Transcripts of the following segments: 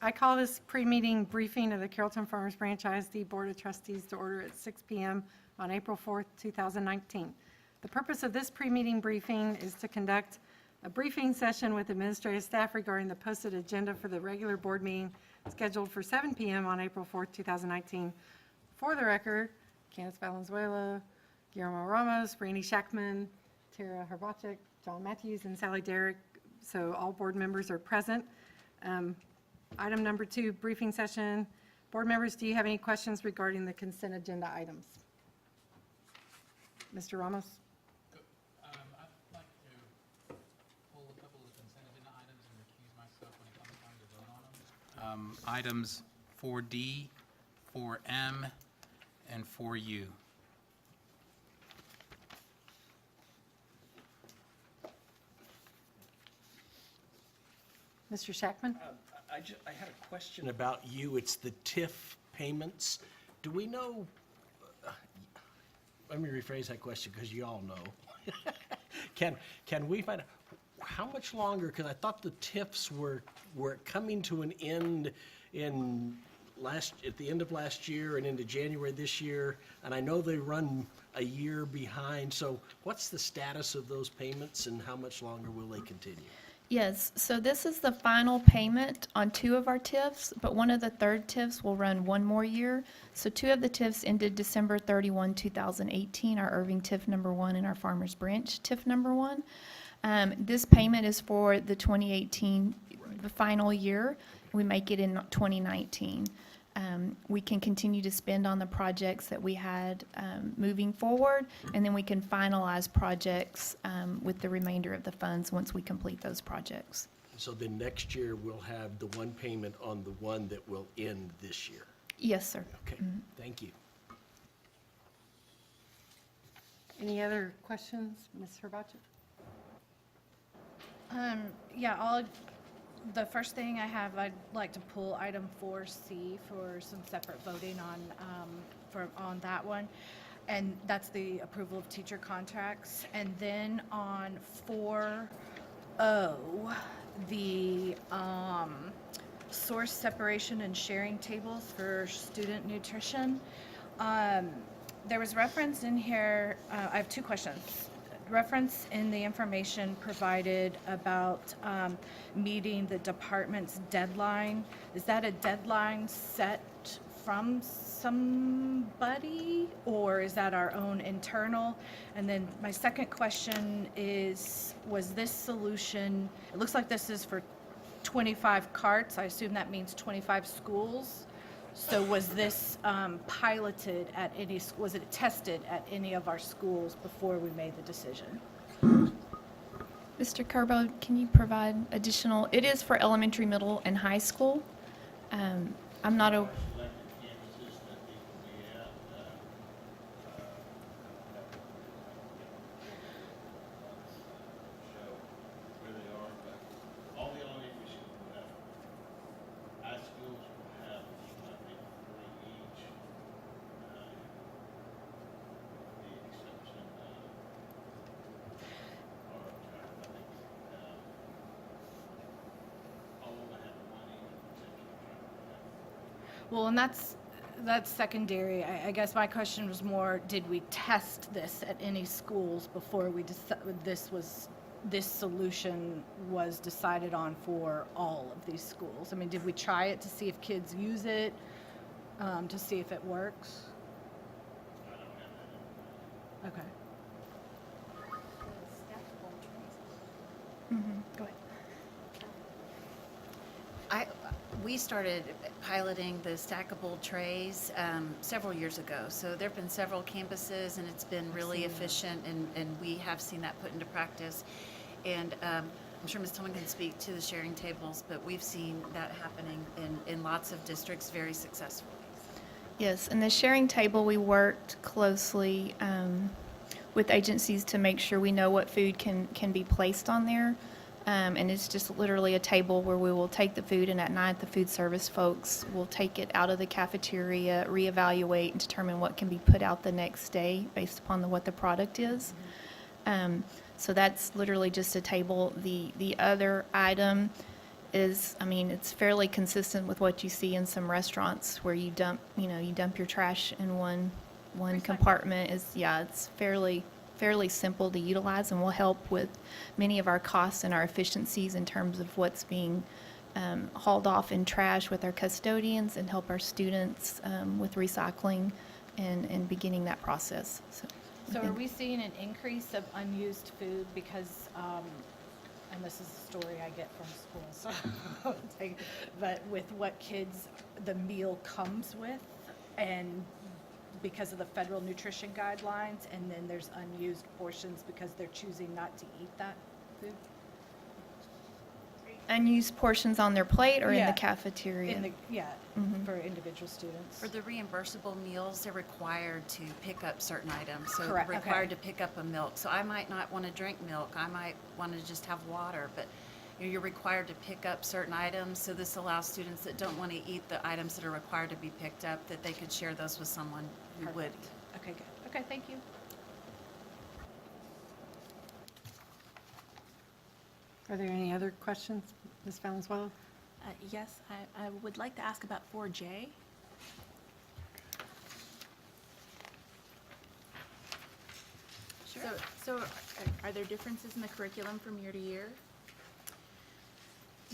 I call this pre-meeting briefing of the Carrollton-Farmers Branch ISD Board of Trustees to order at 6 p.m. on April 4th, 2019. The purpose of this pre-meeting briefing is to conduct a briefing session with administrative staff regarding the posted agenda for the regular board meeting scheduled for 7 p.m. on April 4th, 2019. For the record, Candace Valenzuela, Guillermo Ramos, Randy Shackman, Tara Herbachek, John Matthews, and Sally Derrick. So all board members are present. Item number 2, briefing session. Board members, do you have any questions regarding the consent agenda items? Mr. Ramos? I'd like to pull a couple of the consent agenda items and recuse myself when it comes time to vote on them. Items 4D, 4M, and 4U. Mr. Shackman? I had a question about you. It's the TIF payments. Do we know, let me rephrase that question because you all know. Can we find out how much longer, because I thought the TIFs were coming to an end at the end of last year and into January this year, and I know they run a year behind. So what's the status of those payments and how much longer will they continue? Yes, so this is the final payment on 2 of our TIFs, but one of the third TIFs will run 1 more year. So 2 of the TIFs ended December 31, 2018, our Irving TIF number 1 and our Farmers Branch TIF number 1. This payment is for the 2018, the final year. We make it in 2019. We can continue to spend on the projects that we had moving forward, and then we can finalize projects with the remainder of the funds once we complete those projects. So then next year, we'll have the one payment on the one that will end this year. Yes, sir. Okay, thank you. Any other questions? Ms. Herbachek? The first thing I have, I'd like to pull item 4C for some separate voting on that one. And that's the approval of teacher contracts. And then on 4O, the source separation and sharing tables for student nutrition. There was reference in here, I have 2 questions. Reference in the information provided about meeting the department's deadline. Is that a deadline set from somebody, or is that our own internal? And then my second question is, was this solution, it looks like this is for 25 carts. I assume that means 25 schools. So was this piloted at any, was it tested at any of our schools before we made the decision? Mr. Carbo, can you provide additional, it is for elementary, middle, and high school. I'm not a, Well, and that's secondary. I guess my question was more, did we test this at any schools before we this solution was decided on for all of these schools? I mean, did we try it to see if kids use it, to see if it works? Okay. go ahead. We started piloting the stackable trays several years ago. So there have been several campuses, and it's been really efficient, and we have seen that put into practice. And I'm sure Ms. Tillman can speak to the sharing tables, but we've seen that happening in lots of districts very successfully. Yes, and the sharing table, we worked closely with agencies to make sure we know what food can be placed on there. And it's just literally a table where we will take the food, and at night the food service folks will take it out of the cafeteria, reevaluate, and determine what can be put out the next day based upon what the product is. So that's literally just a table. The other item is, I mean, it's fairly consistent with what you see in some restaurants where you dump your trash in one compartment. It's fairly simple to utilize and will help with many of our costs and our efficiencies in terms of what's being hauled off in trash with our custodians, and help our students with recycling and beginning that process. So are we seeing an increase of unused food because, and this is a story I get from school, so, but with what kids, the meal comes with, and because of the federal nutrition guidelines, and then there's unused portions because they're choosing not to eat that food? Unused portions on their plate or in Yeah. the cafeteria? For individual students. For the reimbursable meals, they're required to pick up certain items. So Correct, okay. required to pick up a milk. So I might not want to drink milk. I might want to just have water, but you're required to pick up certain items. So this allows students that don't want to eat the items that are required to be picked up, that they could share those with someone who would. Perfect. Okay, good. Okay, thank you. Are there any other questions, Ms. Valenzuela? Yes, I would like to ask about 4J. So are there differences in the curriculum from year to year?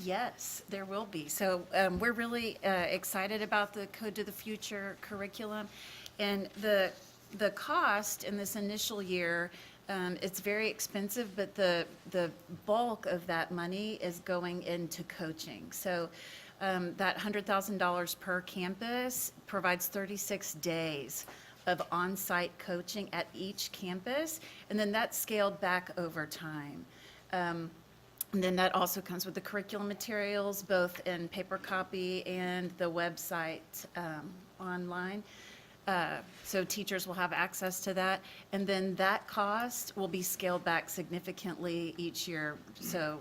Yes, there will be. So we're really excited about the Code to the Future curriculum. And the cost in this initial year, it's very expensive, but the bulk of that money is going into coaching. So that $100,000 per campus provides 36 days of on-site coaching at each campus, and then that's scaled back over time. And then that also comes with the curriculum materials, both in paper copy and the website online. So teachers will have access to that. And then that cost will be scaled back significantly each year. So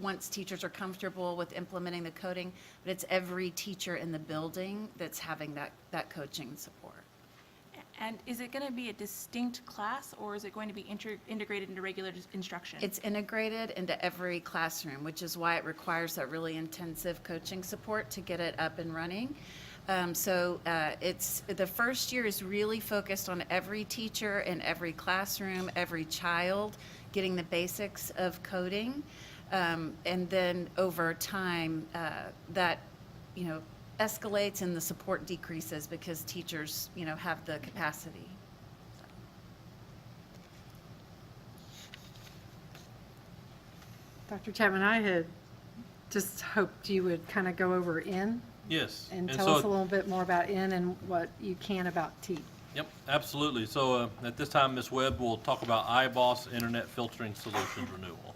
once teachers are comfortable with implementing the coding, but it's every teacher in the building that's having that coaching support. And is it going to be a distinct class, or is it going to be integrated into regular instruction? It's integrated into every classroom, which is why it requires that really intensive coaching support to get it up and running. It's the first year is really focused on every teacher in every classroom, every child, getting the basics of coding. And then over time, that, escalates and the support decreases because teachers, have the capacity. Dr. Chapman, I had just hoped you would kind of go over N Yes. and and tell so- us a little bit more about N and what you can about T. Yep, absolutely. So at this time, Ms. Webb will talk about iBoss Internet Filtering Solutions renewal.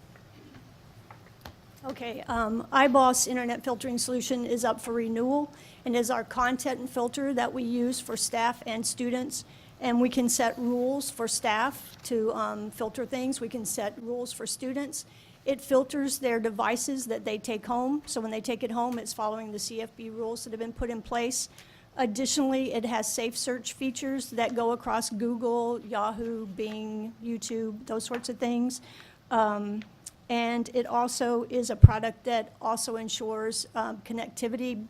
Okay, iBoss Internet Filtering Solution is up for renewal and is our content filter that we use for staff and students. And we can set rules for staff to filter things. We can set rules for students. It filters their devices that they take home. So when they take it home, it's following the CFB rules that have been put in place. Additionally, it has safe search features that go across Google, Yahoo, Bing, YouTube, those sorts of things. And it also is a product that also ensures connectivity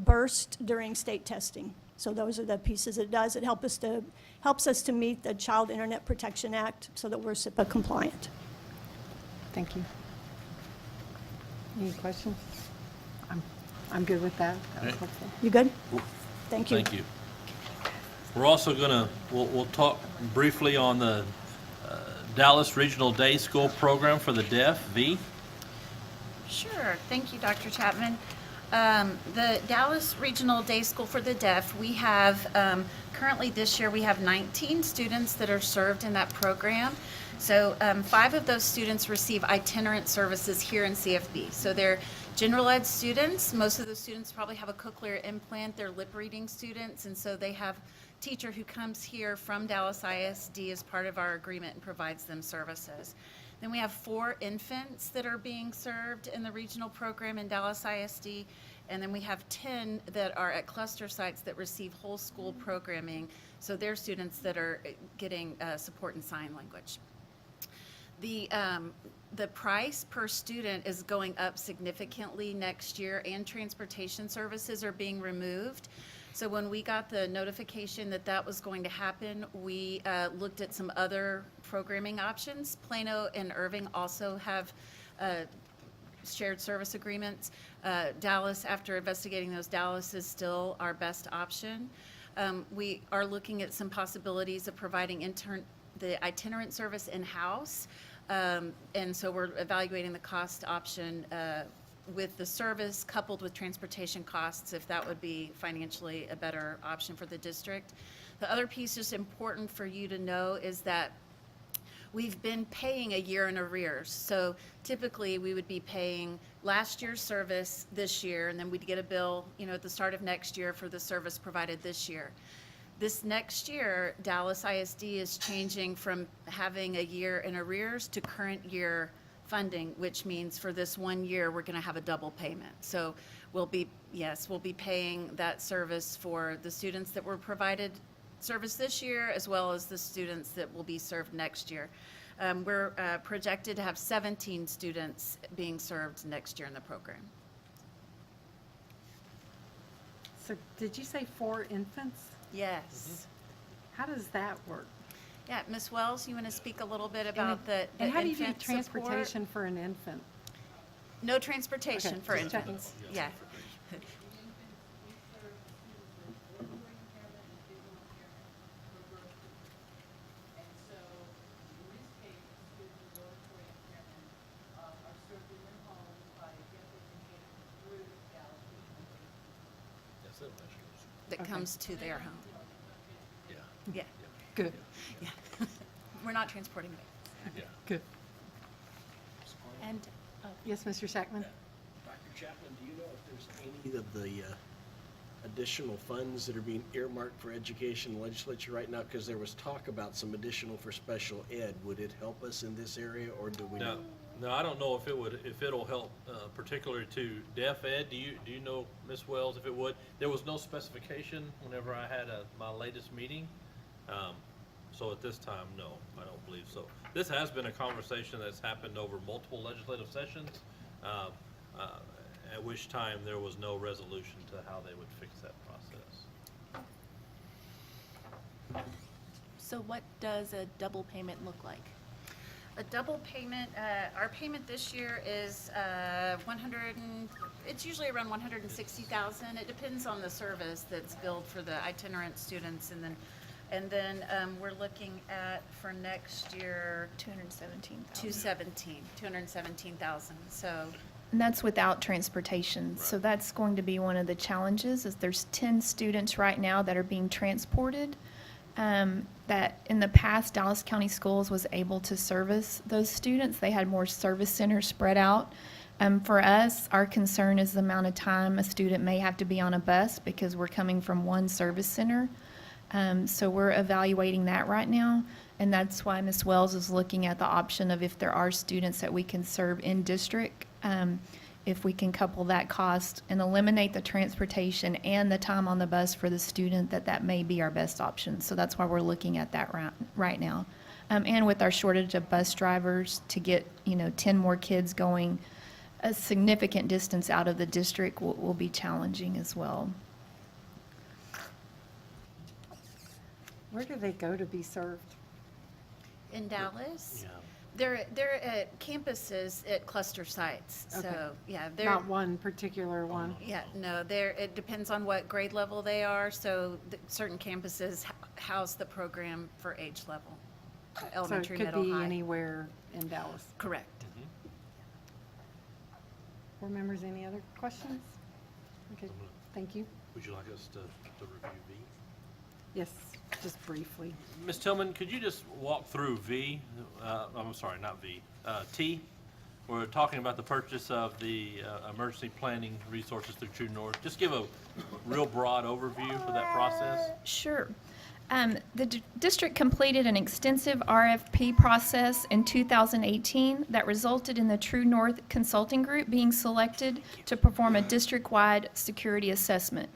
burst during state testing. So those are the pieces it does. It helps us to meet the Child Internet Protection Act so that we're SIPA compliant. Thank you. Any questions? I'm good with that. That was Okay. helpful. You good? Thank you. Thank you. We're also we'll talk briefly on the Dallas Regional Day School Program for the Deaf, V. Sure, thank you, Dr. Chapman. The Dallas Regional Day School for the Deaf, we have, currently this year, we have 19 students that are served in that program. So 5 of those students receive itinerant services here in CFB. So they're general ed students. Most of those students probably have a cochlear implant. They're lip reading students, and so they have a teacher who comes here from Dallas ISD as part of our agreement and provides them services. Then we have 4 infants that are being served in the regional program in Dallas ISD, and then we have 10 that are at cluster sites that receive whole school programming, so they're students that are getting support in sign language. The price per student is going up significantly next year, and transportation services are being removed. So when we got the notification that that was going to happen, we looked at some other programming options. Plano and Irving also have shared service agreements. Dallas, after investigating those, Dallas is still our best option. We are looking at some possibilities of providing the itinerant service in-house. And so we're evaluating the cost option with the service coupled with transportation costs, if that would be financially a better option for the district. The other piece that's important for you to know is that we've been paying a year in arrears. So typically, we would be paying last year's service this year, and then we'd get a bill, at the start of next year for the service provided this year. This next year, Dallas ISD is changing from having a year in arrears to current year funding, which means for this 1 year, we're going to have a double payment. So we'll be paying that service for the students that were provided service this year, as well as the students that will be served next year. We're projected to have 17 students being served next year in the program. So did you say 4 infants? Yes. How does that work? Yeah, Ms. Wells, you want to speak a little bit about the And how do you do infant support? transportation for an infant? No transportation Okay, for just checking. infants. Yeah. That comes to their home. Yeah. Good, Yeah. We're not transporting babies. good. And, Yes, Mr. Shackman? Dr. Chapman, do you know if there's any of the additional funds that are being earmarked for education in the legislature right now? Because there was talk about some additional for special ed. Would it help us in this area, or do we know? No, I don't know if it'll help, particularly to deaf ed. Do you know, Ms. Wells, if it would? There was no specification whenever I had my latest meeting. So at this time, no, I don't believe so. This has been a conversation that's happened over multiple legislative sessions, at which time there was no resolution to how they would fix that process. so what does a double payment look like? A double payment, our payment this year is it's usually around 160,000. It depends on the service that's billed for the itinerant students, and then we're looking at for next year 217,000. 217,000. So And that's without transportation. So that's going to be one of the challenges, is there's 10 students right now that are being transported. That in the past, Dallas County Schools was able to service those students. They had more service centers spread out. For us, our concern is the amount of time a student may have to be on a bus because we're coming from one service center. So we're evaluating that right now, and that's why Ms. Wells is looking at the option of if there are students that we can serve in district, if we can couple that cost and eliminate the transportation and the time on the bus for the student, that may be our best option. So that's why we're looking at that right now. And with our shortage of bus drivers, to get 10 more kids going a significant distance out of the district will be challenging as well. Where do they go to be served? in Dallas, Yeah. they're at campuses at cluster sites. Okay. So, yeah, they're. Not one particular one? Yeah, no, it depends on what grade level they are, so certain campuses house the program for age level, elementary, So it middle, could be high. anywhere in Dallas. Correct. Board members, any other questions? Okay, thank you. Would you like us to review V? Yes, just briefly. Ms. Tillman, could you just walk through V? I'm sorry, not V, T? We're talking about the purchase of the emergency planning resources through True North. Just give a real broad overview for that process. Sure. The district completed an extensive RFP process in 2018 that resulted in the True North Consulting Group being selected to perform a district-wide security assessment.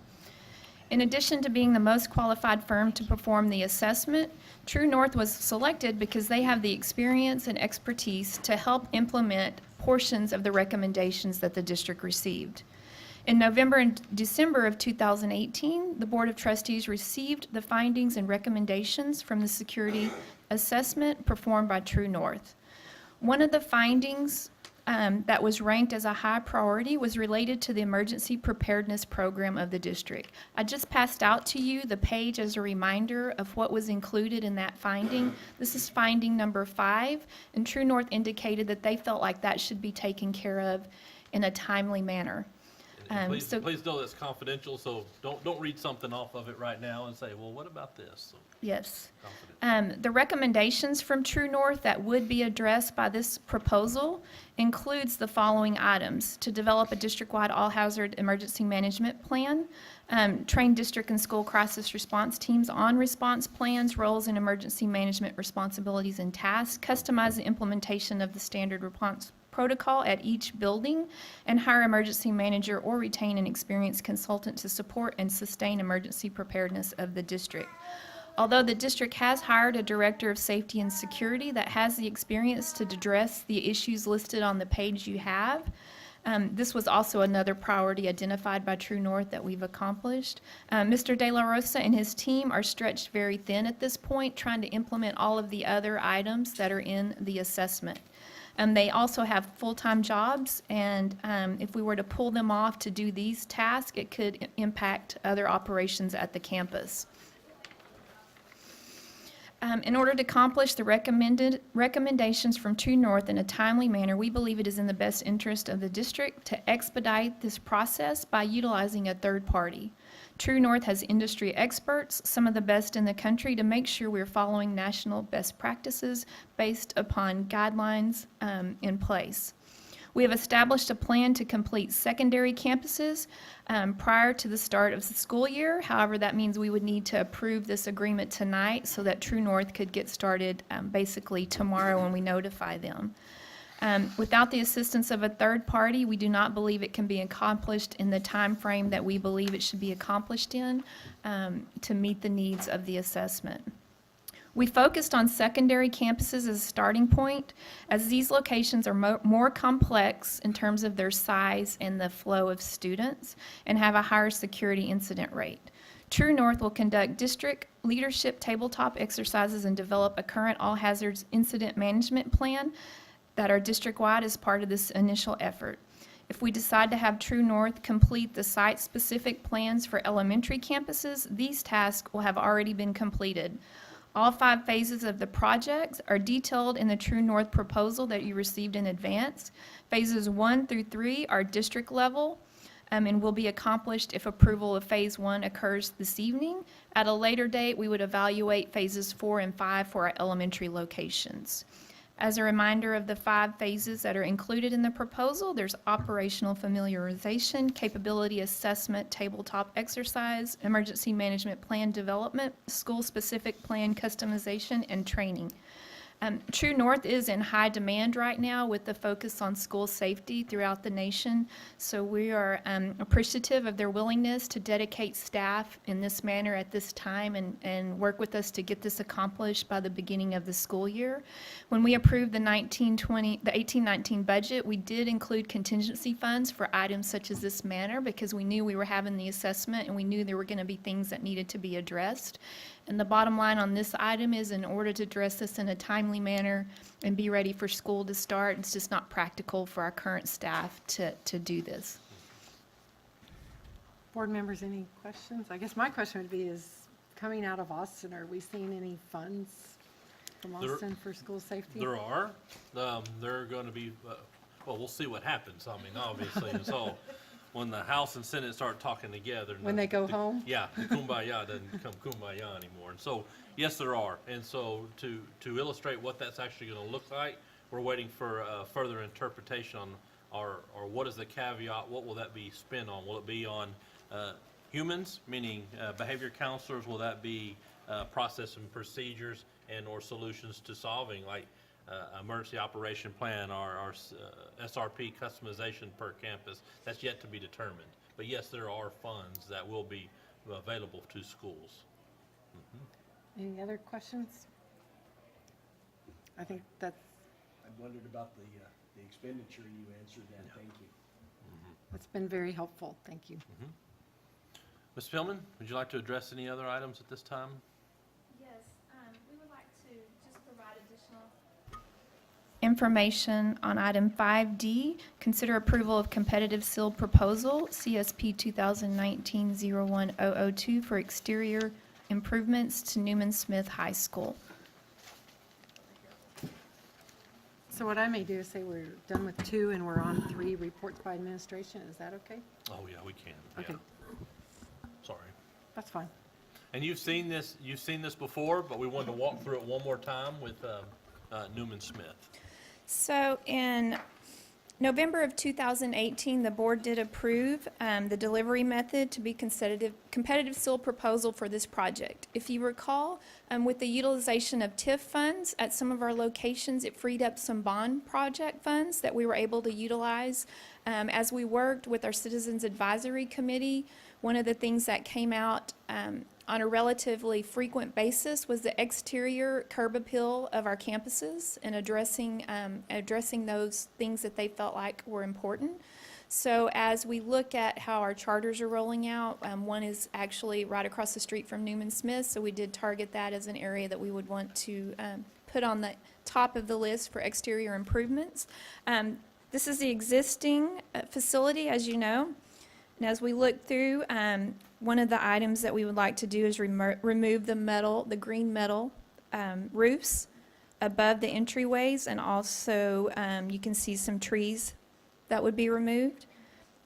In addition to being the most qualified firm to perform the assessment, True North was selected because they have the experience and expertise to help implement portions of the recommendations that the district received. In November and December of 2018, the Board of Trustees received the findings and recommendations from the security assessment performed by True North. One of the findings that was ranked as a high priority was related to the emergency preparedness program of the district. I just passed out to you the page as a reminder of what was included in that finding. This is finding number 5, and True North indicated that they felt like that should be taken care of in a timely manner. And please, so- please know that's confidential, so don't read something off of it right now and say, well, what about this? So, Yes. confidential. The recommendations from True North that would be addressed by this proposal includes the following items: to develop a district-wide all-hazard emergency management plan, train district and school crisis response teams on response plans, roles, and emergency management responsibilities and tasks, customize the implementation of the standard response protocol at each building, and hire emergency manager or retain an experienced consultant to support and sustain emergency preparedness of the district. Although the district has hired a director of safety and security that has the experience to address the issues listed on the page you have, this was also another priority identified by True North that we've accomplished. Mr. De La Rosa and his team are stretched very thin at this point, trying to implement all of the other items that are in the assessment. They also have full-time jobs, and if we were to pull them off to do these tasks, it could impact other operations at the campus. In order to accomplish the recommendations from True North in a timely manner, we believe it is in the best interest of the district to expedite this process by utilizing a third party. True North has industry experts, some of the best in the country, to make sure we're following national best practices based upon guidelines in place. We have established a plan to complete secondary campuses prior to the start of the school year. However, that means we would need to approve this agreement tonight so that True North could get started basically tomorrow when we notify them. Without the assistance of a third party, we do not believe it can be accomplished in the time frame that we believe it should be accomplished in to meet the needs of the assessment. We focused on secondary campuses as a starting point, as these locations are more complex in terms of their size and the flow of students, and have a higher security incident rate. True North will conduct district leadership tabletop exercises and develop a current all hazards incident management plan that are district-wide as part of this initial effort. If we decide to have True North complete the site-specific plans for elementary campuses, these tasks will have already been completed. All 5 phases of the project are detailed in the True North proposal that you received in advance. Phases 1 through 3 are district level and will be accomplished if approval of phase 1 occurs this evening. At a later date, we would evaluate phases 4 and 5 for our elementary locations. As a reminder of the 5 phases that are included in the proposal, there's operational familiarization, capability assessment, tabletop exercise, emergency management plan development, school-specific plan customization, and training. True North is in high demand right now with the focus on school safety throughout the nation, so we are appreciative of their willingness to dedicate staff in this manner at this time and work with us to get this accomplished by the beginning of the school year. When we approved the 18-19 budget, we did include contingency funds for items such as this manner because we knew we were having the assessment and we knew there were going to be things that needed to be addressed. And the bottom line on this item is, in order to address this in a timely manner and be ready for school to start, it's just not practical for our current staff to do this. Board members, any questions? I guess my question would be, is coming out of Austin, are we seeing any funds from Austin for school safety? There are. They're going to be, well, we'll see what happens. I mean, obviously, and so when the House and Senate start talking together. When they go home? Yeah, the kumbaya doesn't become kumbaya anymore. And so, yes, there are. And so to illustrate what that's actually going to look like, we're waiting for further interpretation on or what is the caveat, what will that be spent on? Will it be on humans, meaning behavior counselors? Will that be process and procedures and or solutions to solving, like emergency operation plan or SRP customization per campus? That's yet to be determined. But yes, there are funds that will be available to schools. Any other questions? I think that's, I wondered about the expenditure, you answered that, thank you. that's been very helpful. Thank you. Ms. Pillman, would you like to address any other items at this time? Yes, we would like to just provide additional information on item 5D. Consider approval of competitive sealed proposal, CSP 2019-01002 for exterior improvements to Newman Smith High School. So what I may do is say we're done with 2 and we're on 3, reports by administration. Is that okay? Oh, yeah, we can. Okay, Yeah. Sorry. that's fine. And you've seen this before, but we wanted to walk through it one more time with Newman Smith. So in November of 2018, the board did approve the delivery method to be competitive seal proposal for this project. If you recall, with the utilization of TIF funds at some of our locations, it freed up some bond project funds that we were able to utilize. As we worked with our Citizens Advisory Committee, one of the things that came out on a relatively frequent basis was the exterior curb appeal of our campuses and addressing those things that they felt like were important. So as we look at how our charters are rolling out, one is actually right across the street from Newman Smith, so we did target that as an area that we would want to put on the top of the list for exterior improvements. This is the existing facility, as you know. And as we look through, one of the items that we would like to do is remove the green metal roofs above the entryways, and also you can see some trees that would be removed.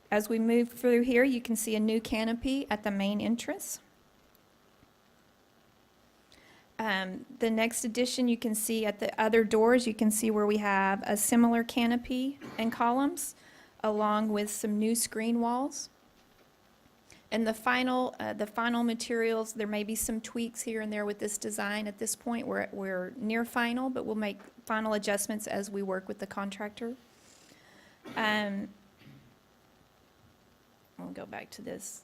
As we move through here, you can see a new canopy at the main entrance. The next addition you can see at the other doors, you can see where we have a similar canopy and columns along with some new screen walls. And the final materials, there may be some tweaks here and there with this design. At this point, we're near final, but we'll make final adjustments as we work with the contractor. We'll go back to this.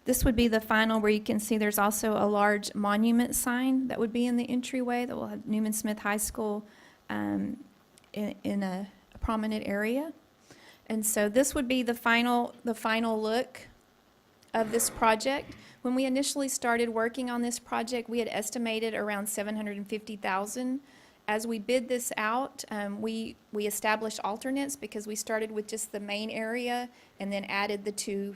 This would be the final, where you can see there's also a large monument sign that would be in the entryway that will have Newman Smith High School in a prominent area. And so this would be the final look of this project. When we initially started working on this project, we had estimated around $750,000. As we bid this out, we established alternates because we started with just the main area and then added the two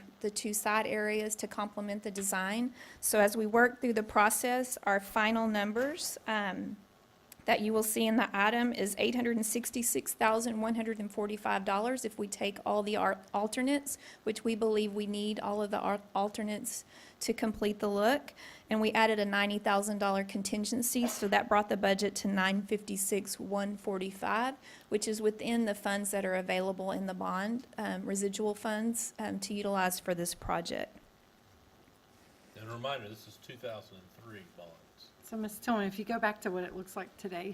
side areas to complement the design. So as we work through the process, our final numbers that you will see in the item is $866,145 if we take all the alternates, which we believe we need all of the alternates to complete the look. And we added a $90,000 contingency, so that brought the budget to $956,145, which is within the funds that are available in the bond, residual funds to utilize for this project. And a reminder, this is 2003 bonds. So Ms. Tillman, if you go back to what it looks like today,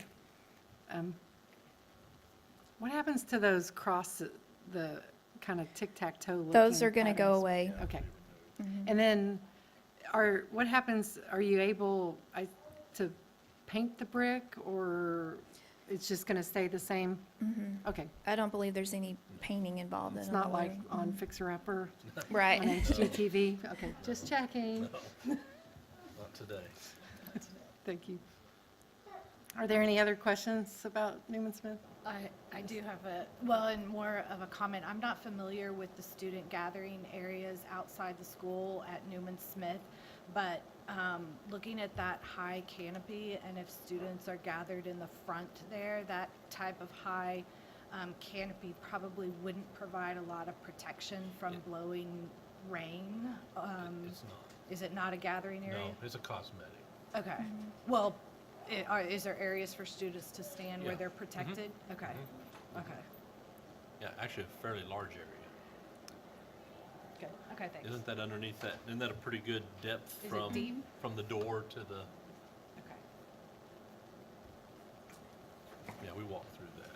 what happens to those the kind of tic-tac-toe looking Those are going to go patterns? away. Okay. And then what happens, are you able to paint the brick, or it's just going to stay the same? Okay. I don't believe there's any painting involved in it. It's not like on Fixer Upper on Right. HGTV? Okay, just checking. Not today. Thank you. Are there any other questions about Newman Smith? I do have and more of a comment. I'm not familiar with the student gathering areas outside the school at Newman Smith, but looking at that high canopy, and if students are gathered in the front there, that type of high canopy probably wouldn't provide a lot of protection from blowing rain. It's not. Is it not a gathering area? No, it's a cosmetic. Okay. Well, is there areas for students to stand where Yeah. they're protected? Okay. Okay. Yeah, actually a fairly large area. Okay. Okay, thanks. Isn't that underneath that? Isn't that a pretty good depth Is it deep? from the door to the? Okay. Yeah, we walked through that.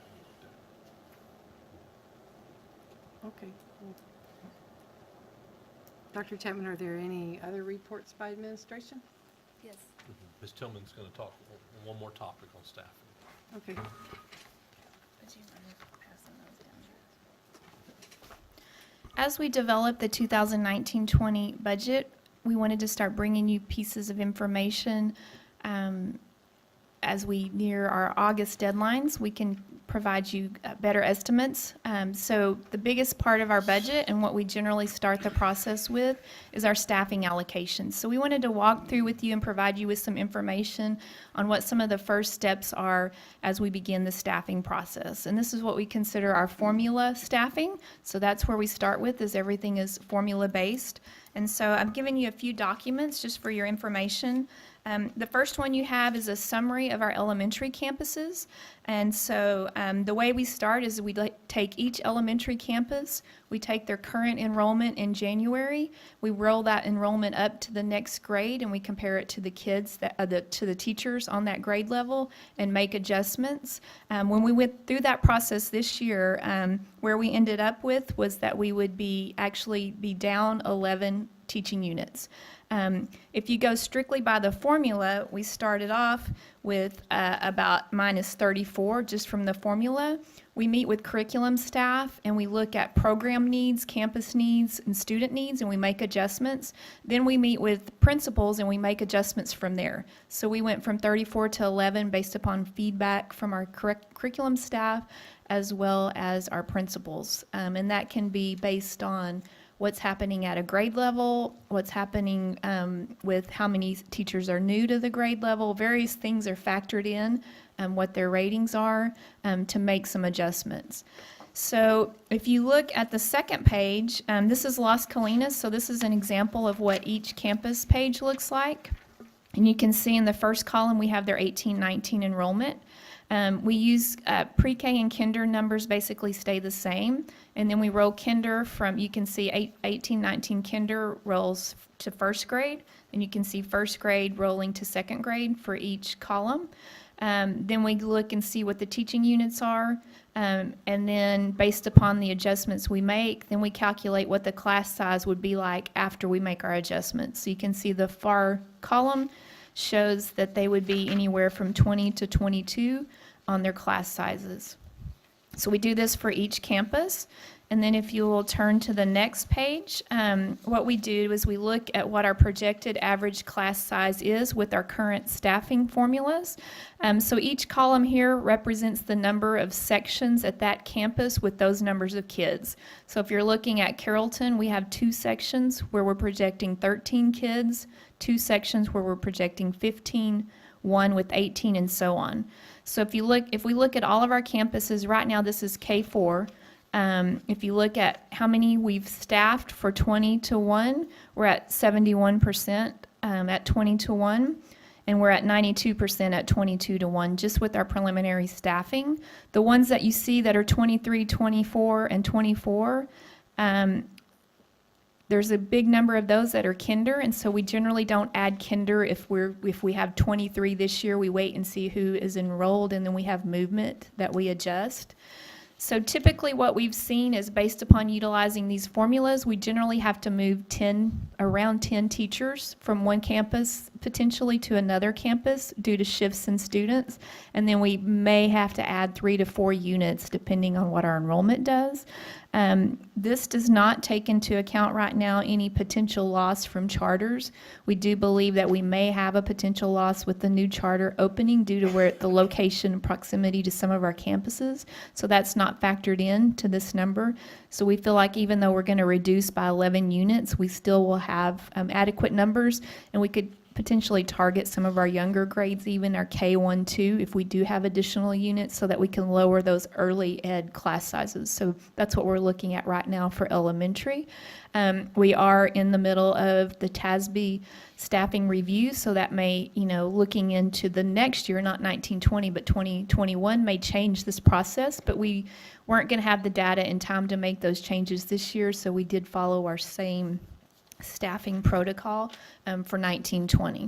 Okay. Dr. Chapman, are there any other reports by administration? Yes. Ms. Tillman's going to talk on one more topic on staffing. Okay. As we develop the 2019-20 budget, we wanted to start bringing you pieces of information. As we near our August deadlines, we can provide you better estimates. So the biggest part of our budget and what we generally start the process with is our staffing allocations. So we wanted to walk through with you and provide you with some information on what some of the first steps are as we begin the staffing process. And this is what we consider our formula staffing. So that's where we start with, is everything is formula based. And so I'm giving you a few documents just for your information. The first one you have is a summary of our elementary campuses. And so the way we start is we take each elementary campus, we take their current enrollment in January, we roll that enrollment up to the next grade, and we compare it to the kids, to the teachers on that grade level, and make adjustments. When we went through that process this year, where we ended up with was that we would actually be down 11 teaching units. If you go strictly by the formula, we started off with about minus 34 just from the formula. We meet with curriculum staff and we look at program needs, campus needs, and student needs, and we make adjustments. Then we meet with principals and we make adjustments from there. So we went from 34 to 11 based upon feedback from our curriculum staff as well as our principals. And that can be based on what's happening at a grade level, what's happening with how many teachers are new to the grade level. Various things are factored in, what their ratings are, to make some adjustments. So if you look at the second page, this is Las Colinas, so this is an example of what each campus page looks like. And you can see in the first column we have their 18-19 enrollment. We use pre-K and kinder numbers basically stay the same, and then we roll kinder from, you can see 18-19 kinder rolls to first grade, and you can see first grade rolling to second grade for each column. Then we look and see what the teaching units are, and then based upon the adjustments we make, then we calculate what the class size would be like after we make our adjustments. So you can see the far column shows that they would be anywhere from 20 to 22 on their class sizes. So we do this for each campus. And then if you will turn to the next page, what we do is we look at what our projected average class size is with our current staffing formulas. So each column here represents the number of sections at that campus with those numbers of kids. So if you're looking at Carrollton, we have 2 sections where we're projecting 13 kids, 2 sections where we're projecting 15, 1 with 18, and so on. So if we look at all of our campuses, right now this is K4. If you look at how many we've staffed for 20 to 1, we're at 71% at 20 to 1, and we're at 92% at 22 to 1, just with our preliminary staffing. The ones that you see that are 23, 24, and 24, there's a big number of those that are kinder, and so we generally don't add kinder if we have 23 this year. We wait and see who is enrolled, and then we have movement that we adjust. So typically what we've seen is based upon utilizing these formulas, we generally have to move around 10 teachers from one campus potentially to another campus due to shifts in students. And then we may have to add 3 to 4 units depending on what our enrollment does. This does not take into account right now any potential loss from charters. We do believe that we may have a potential loss with the new charter opening due to where the location and proximity to some of our campuses. So that's not factored in to this number. So we feel like even though we're going to reduce by 11 units, we still will have adequate numbers, and we could potentially target some of our younger grades, even our K1, 2, if we do have additional units, so that we can lower those early ed class sizes. So that's what we're looking at right now for elementary. We are in the middle of the TASB staffing review, so that may, looking into the next year, not 1920, but 2021 may change this process, but we weren't going to have the data in time to make those changes this year, so we did follow our same staffing protocol for 1920.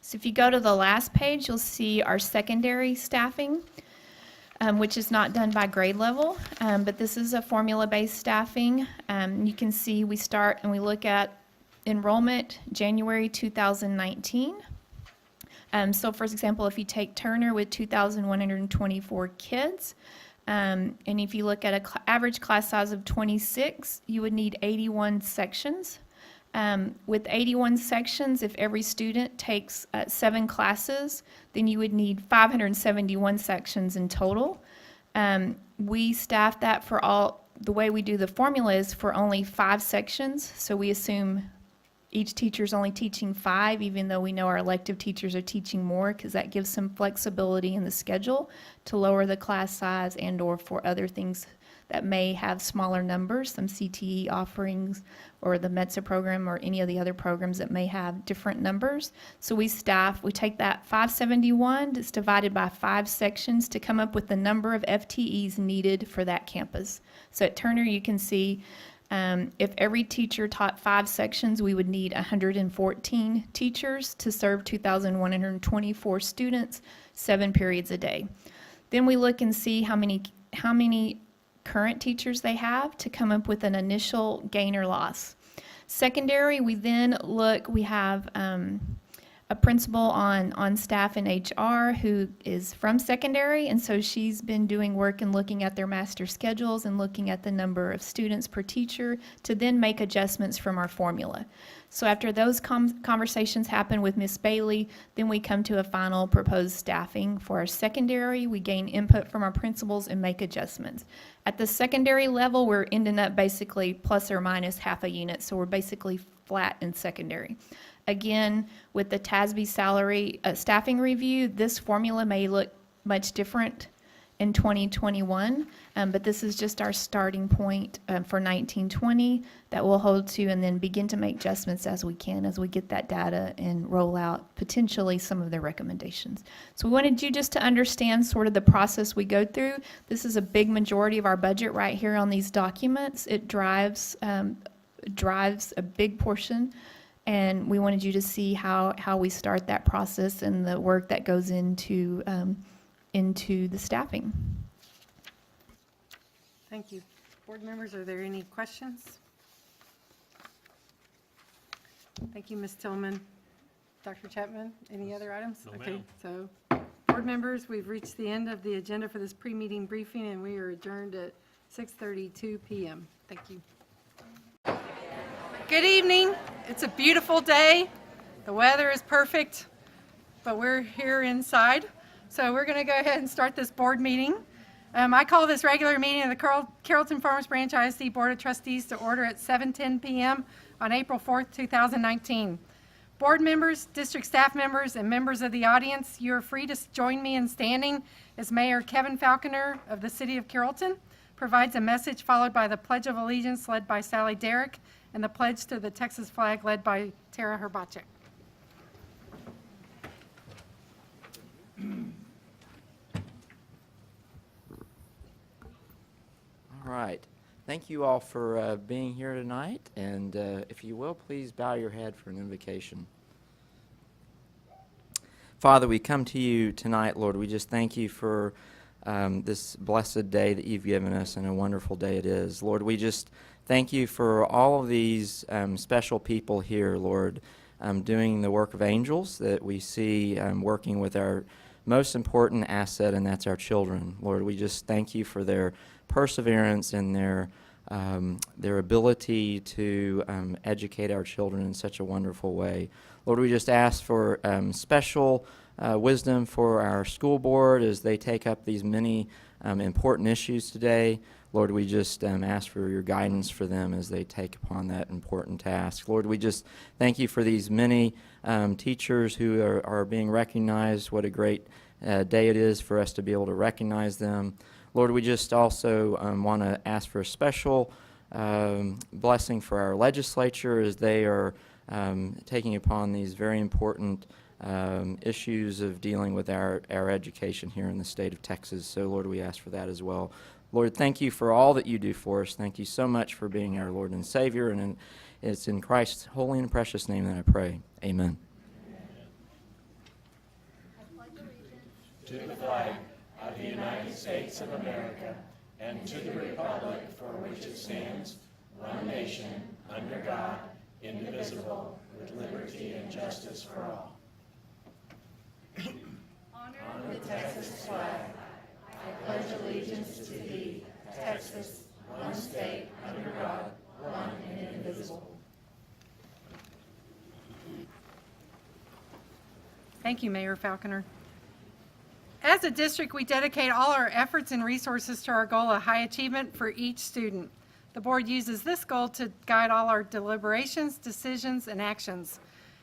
So if you go to the last page, you'll see our secondary staffing. which is not done by grade level, but this is a formula-based staffing. You can see we start and we look at enrollment January 2019. So for example, if you take Turner with 2,124 kids, and if you look at an average class size of 26, you would need 81 sections. With 81 sections, if every student takes 7 classes, then you would need 571 sections in total. We staff that for all, the way we do the formula is for only 5 sections, so we assume each teacher's only teaching 5, even though we know our elective teachers are teaching more, because that gives some flexibility in the schedule to lower the class size and/or for other things that may have smaller numbers, some CTE offerings or the METSA program or any of the other programs that may have different numbers. So we take that 571, it's divided by 5 sections to come up with the number of FTEs needed for that campus. So at Turner, you can see if every teacher taught 5 sections, we would need 114 teachers to serve 2,124 students, 7 periods a day. Then we look and see how many current teachers they have to come up with an initial gain or loss. Secondary, we then look, we have a principal on staff in HR who is from secondary, and so she's been doing work and looking at their master schedules and looking at the number of students per teacher to then make adjustments from our formula. So after those conversations happen with Ms. Bailey, then we come to a final proposed staffing for our secondary. We gain input from our principals and make adjustments. At the secondary level, we're ending up basically plus or minus half a unit, so we're basically flat in secondary. Again, with the TASB salary staffing review, this formula may look much different in 2021, but this is just our starting point for 1920 that we'll hold to and then begin to make adjustments as we can as we get that data and roll out potentially some of the recommendations. So we wanted you just to understand sort of the process we go through. This is a big majority of our budget right here on these documents. It drives a big portion, and we wanted you to see how we start that process and the work that goes into the staffing. Thank you. Board members, are there any questions? Thank you, Ms. Tillman. Dr. Chapman, any other items? No, Okay, ma'am. so, board members, we've reached the end of the agenda for this pre-meeting briefing, and we are adjourned at 6:32 p.m. Thank you. Good evening. It's a beautiful day. The weather is perfect, but we're here inside. So we're going to go ahead and start this board meeting. I call this regular meeting of the Carrollton-Farmers Branch ISD Board of Trustees to order at 7:10 p.m. on April 4th, 2019. Board members, district staff members, and members of the audience, you are free to join me in standing as Mayor Kevin Falconer of the City of Carrollton provides a message followed by the Pledge of Allegiance led by Sally Derrick and the pledge to the Texas flag led by Tara Herbacek. All right. Thank you all for being here tonight, and if you will, please bow your head for an invocation. Father, we come to you tonight, Lord. We just thank you for this blessed day that you've given us, and a wonderful day it is. Lord, we just thank you for all of these special people here, Lord, doing the work of angels that we see working with our most important asset, and that's our children. Lord, we just thank you for their perseverance and their ability to educate our children in such a wonderful way. Lord, we just ask for special wisdom for our school board as they take up these many important issues today. Lord, we just ask for your guidance for them as they take upon that important task. Lord, we just thank you for these many teachers who are being recognized. What a great day it is for us to be able to recognize them. Lord, we just also want to ask for a special blessing for our legislature as they are taking upon these very important issues of dealing with our education here in the state of Texas. So, Lord, we ask for that as well. Lord, thank you for all that you do for us. Thank you so much for being our Lord and Savior, and it's in Christ's holy and precious name that I pray. Amen. To the flag of the Thank you, Mayor Falconer. As a district, we dedicate all our efforts and resources to our goal of high achievement for each student. The board uses this goal to guide all our deliberations, decisions, and actions.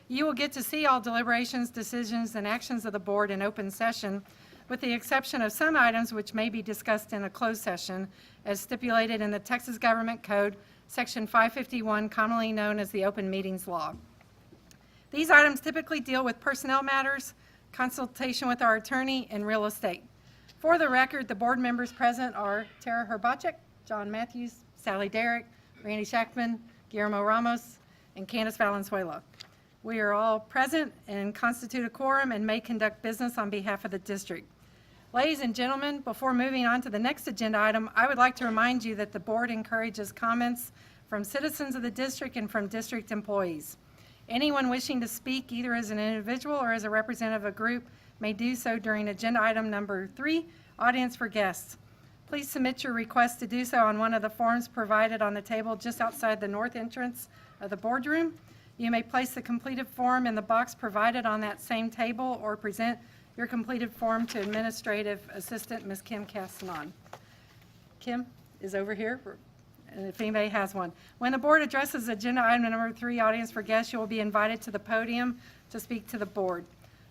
You will get to see all deliberations, decisions, and actions of the board in open session, with the exception of some items which may be discussed in a closed session, as stipulated in the Texas Government Code, Section 551, commonly known as the Open Meetings Law. These items typically deal with personnel matters, consultation with our attorney, and real estate. For the record, the board members present are Tara Herbacek, John Matthews, Sally Derrick, Randy Shackman, Guillermo Ramos, and Candace Valenzuela. We are all present and constitute a quorum and may conduct business on behalf of the district. Ladies and gentlemen, before moving on to the next agenda item, I would like to remind you that the board encourages comments from citizens of the district and from district employees. Anyone wishing to speak either as an individual or as a representative of a group may do so during agenda item number 3, audience for guests. Please submit your request to do so on one of the forms provided on the table just outside the north entrance of the boardroom. You may place the completed form in the box provided on that same table or present your completed form to Administrative Assistant Ms. Kim Castanon. Kim is over here, and if anybody has one. When the board addresses agenda item number 3, audience for guests, you will be invited to the podium to speak to the board.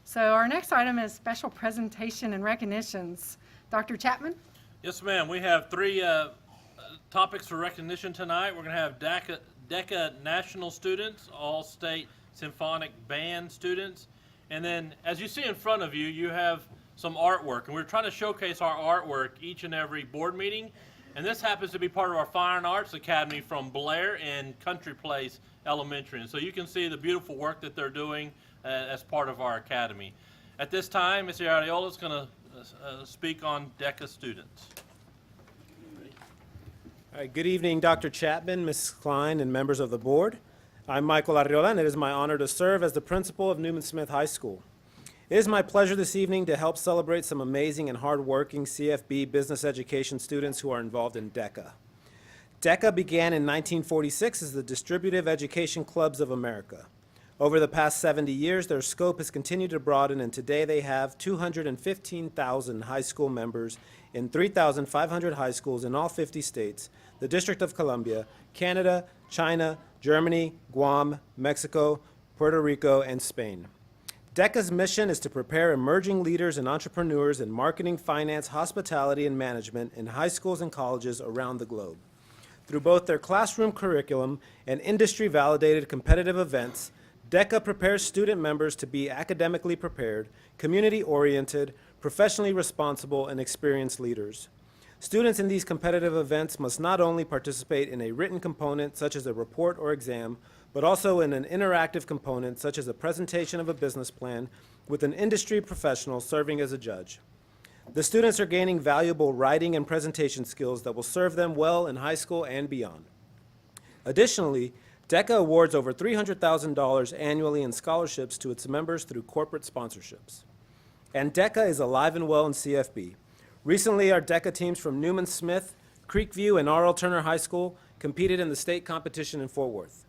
So our next item is special presentation and recognitions. Dr. Chapman? Yes, ma'am. We have 3 topics for recognition tonight. We're going to have DECA National students, All-State Symphonic Band students. And then, as you see in front of you, you have some artwork. And we're trying to showcase our artwork each and every board meeting. And this happens to be part of our Fine Arts Academy from Blair and Country Place Elementary. And so you can see the beautiful work that they're doing as part of our academy. At this time, Mr. Ariola is going to speak on DECA students. All right, good evening, Dr. Chapman, Ms. Klein, and members of the board. I'm Michael Arriola, and it is my honor to serve as the principal of Newman Smith High School. It is my pleasure this evening to help celebrate some amazing and hardworking CFB business education students who are involved in DECA. DECA began in 1946 as the Distributive Education Clubs of America. Over the past 70 years, their scope has continued to broaden, and today they have 215,000 high school members in 3,500 high schools in all 50 states, the District of Columbia, Canada, China, Germany, Guam, Mexico, Puerto Rico, and Spain. DECA's mission is to prepare emerging leaders and entrepreneurs in marketing, finance, hospitality, and management in high schools and colleges around the globe. Through both their classroom curriculum and industry-validated competitive events, DECA prepares student members to be academically prepared, community-oriented, professionally responsible, and experienced leaders. Students in these competitive events must not only participate in a written component such as a report or exam, but also in an interactive component such as a presentation of a business plan with an industry professional serving as a judge. The students are gaining valuable writing and presentation skills that will serve them well in high school and beyond. Additionally, DECA awards over $300,000 annually in scholarships to its members through corporate sponsorships. And DECA is alive and well in CFB. Recently, our DECA teams from Newman Smith, Creekview, and R.L. Turner High School competed in the state competition in Fort Worth.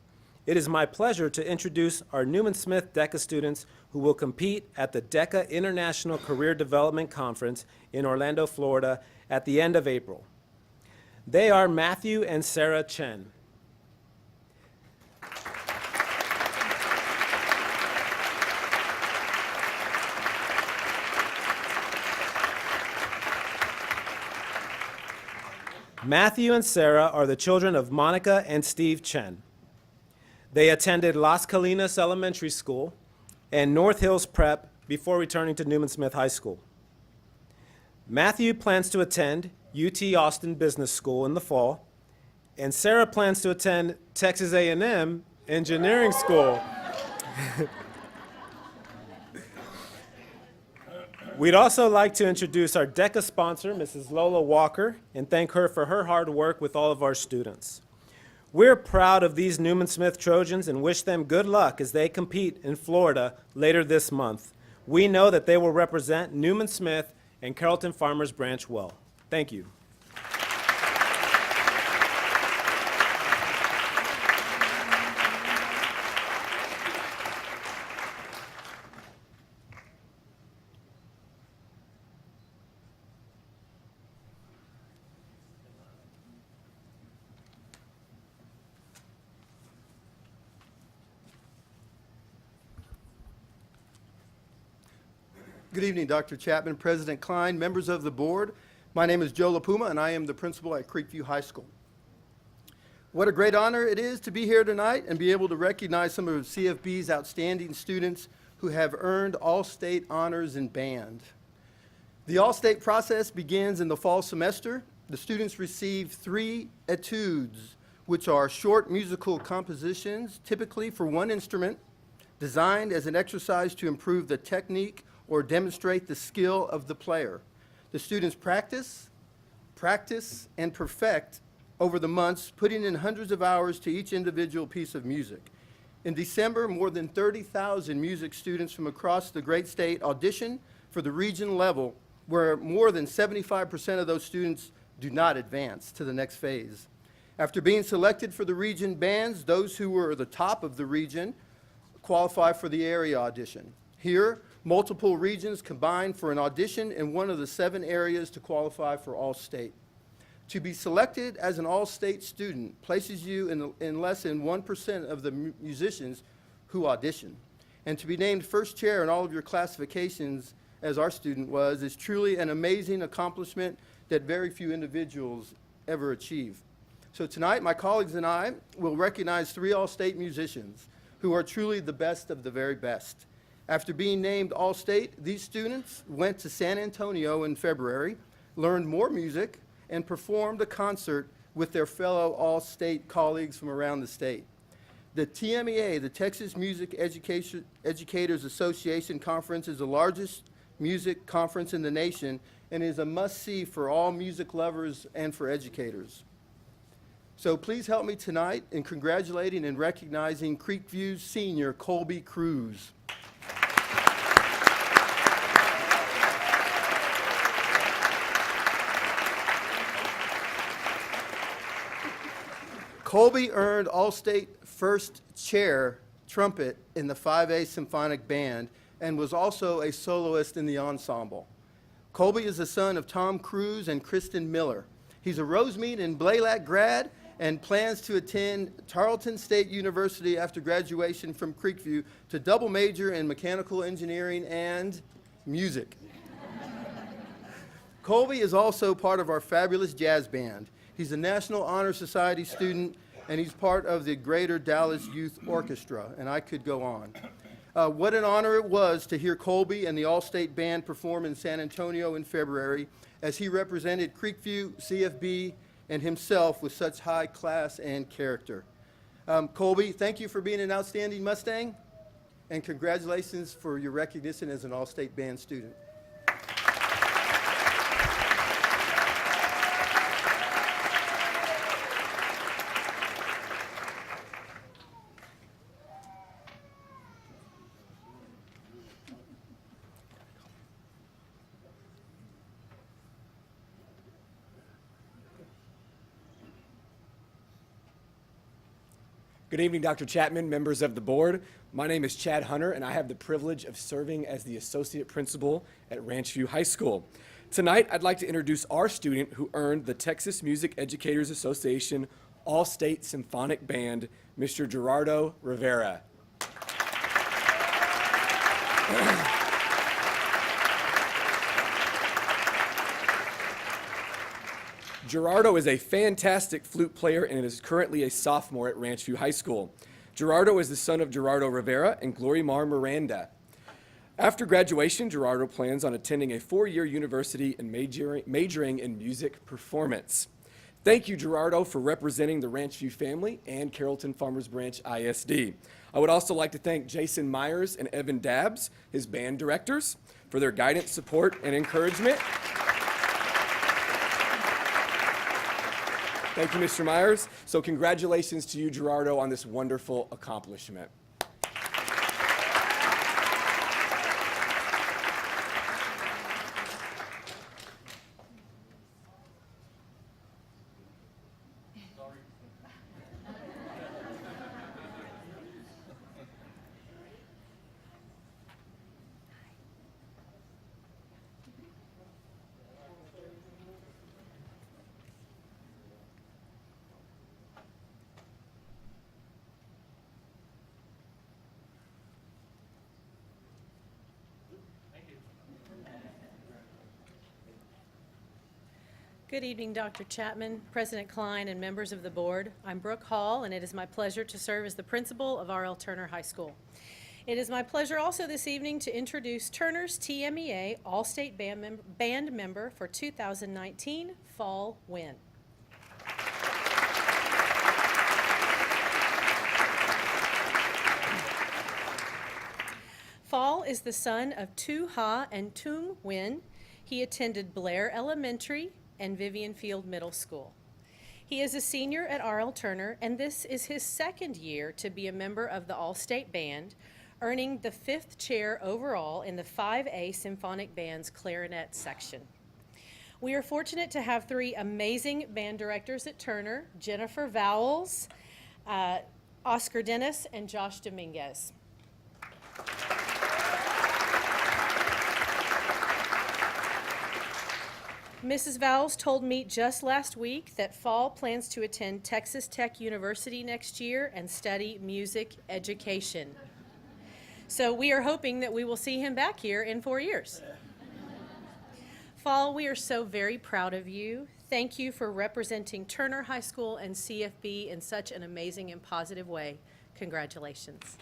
It is my pleasure to introduce our Newman Smith DECA students who will compete at the DECA International Career Development Conference in Orlando, Florida at the end of April. They are Matthew and Sarah Chen. Matthew and Sarah are the children of Monica and Steve Chen. They attended Las Colinas Elementary School and North Hills Prep before returning to Newman Smith High School. Matthew plans to attend UT Austin Business School in the fall, and Sarah plans to attend Texas A&M Engineering School. We'd also like to introduce our DECA sponsor, Mrs. Lola Walker, and thank her for her hard work with all of our students. We're proud of these Newman Smith Trojans and wish them good luck as they compete in Florida later this month. We know that they will represent Newman Smith and Carrollton-Farmers branch well. Thank you. Good evening, Dr. Chapman, President Klein, members of the board. My name is Joe LaPuma, and I am the principal at Creekview High School. What a great honor it is to be here tonight and be able to recognize some of CFB's outstanding students who have earned all-state honors in band. The all-state process begins in the fall semester. The students receive 3 etudes, which are short musical compositions, typically for one instrument, designed as an exercise to improve the technique or demonstrate the skill of the player. The students practice, and perfect over the months, putting in hundreds of hours to each individual piece of music. In December, more than 30,000 music students from across the great state auditioned for the region level, where more than 75% of those students do not advance to the next phase. After being selected for the region bands, those who were the top of the region qualify for the area audition. Here, multiple regions combine for an audition in one of the 7 areas to qualify for All-State. To be selected as an All-State student places you in less than 1% of the musicians who audition. And to be named first chair in all of your classifications, as our student was, is truly an amazing accomplishment that very few individuals ever achieve. So tonight, my colleagues and I will recognize 3 All-State musicians who are truly the best of the very best. After being named All-State, these students went to San Antonio in February, learned more music, and performed a concert with their fellow All-State colleagues from around the state. The TMEA, the Texas Music Educators Association Conference, is the largest music conference in the nation and is a must-see for all music lovers and for educators. So please help me tonight in congratulating and recognizing Creekview's senior Colby Cruz. Colby earned All-State first chair trumpet in the 5A Symphonic Band and was also a soloist in the ensemble. Colby is the son of Tom Cruz and Kristen Miller. He's a Rosemead and Blaylock grad and plans to attend Tarleton State University after graduation from Creekview to double major in mechanical engineering and music. Colby is also part of our fabulous jazz band. He's a National Honor Society student, and he's part of the Greater Dallas Youth Orchestra, and I could go on. What an honor it was to hear Colby and the All-State Band perform in San Antonio in February as he represented Creekview, CFB, and himself with such high class and character. Colby, thank you for being an outstanding Mustang, and congratulations for your recognition as an All-State Band student. Good evening, Dr. Chapman, members of the board. My name is Chad Hunter, and I have the privilege of serving as the associate principal at Ranch View High School. Tonight, I'd like to introduce our student who earned the Texas Music Educators Association All-State Symphonic Band, Mr. Gerardo Rivera. Gerardo is a fantastic flute player and is currently a sophomore at Ranch View High School. Gerardo is the son of Gerardo Rivera and Glory Mar Miranda. After graduation, Gerardo plans on attending a 4-year university and majoring in music performance. Thank you, Gerardo, for representing the Ranch View family and Carrollton-Farmers Branch ISD. I would also like to thank Jason Myers and Evan Dabbs, his band directors, for their guidance, support, and encouragement. Thank you, Mr. Myers. So congratulations to you, Gerardo, on this wonderful accomplishment. Good evening, Dr. Chapman, President Klein, and members of the board. I'm Brooke Hall, and it is my pleasure to serve as the principal of R.L. Turner High School. It is my pleasure also this evening to introduce Turner's TMEA All-State Band member for 2019 Fall Win. Fall is the son of Tu Ha and Tung Win. He attended Blair Elementary and Vivian Field Middle School. He is a senior at R.L. Turner, and this is his second year to be a member of the All-State Band, earning the 5th chair overall in the 5A Symphonic Band's clarinet section. We are fortunate to have 3 amazing band directors at Turner, Jennifer Vowles, Oscar Dennis, and Josh Dominguez. Mrs. Vowles told me just last week that Fall plans to attend Texas Tech University next year and study music education. So we are hoping that we will see him back here in 4 years. Fall, we are so very proud of you. Thank you for representing Turner High School and CFB in such an amazing and positive way. Congratulations.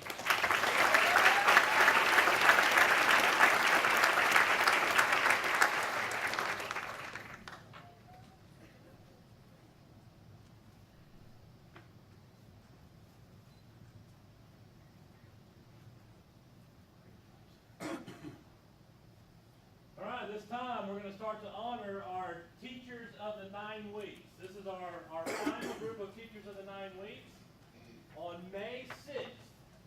This time, we're going to start to honor our teachers of the 9 weeks. This is our final group of teachers of the 9 weeks. On May 6th,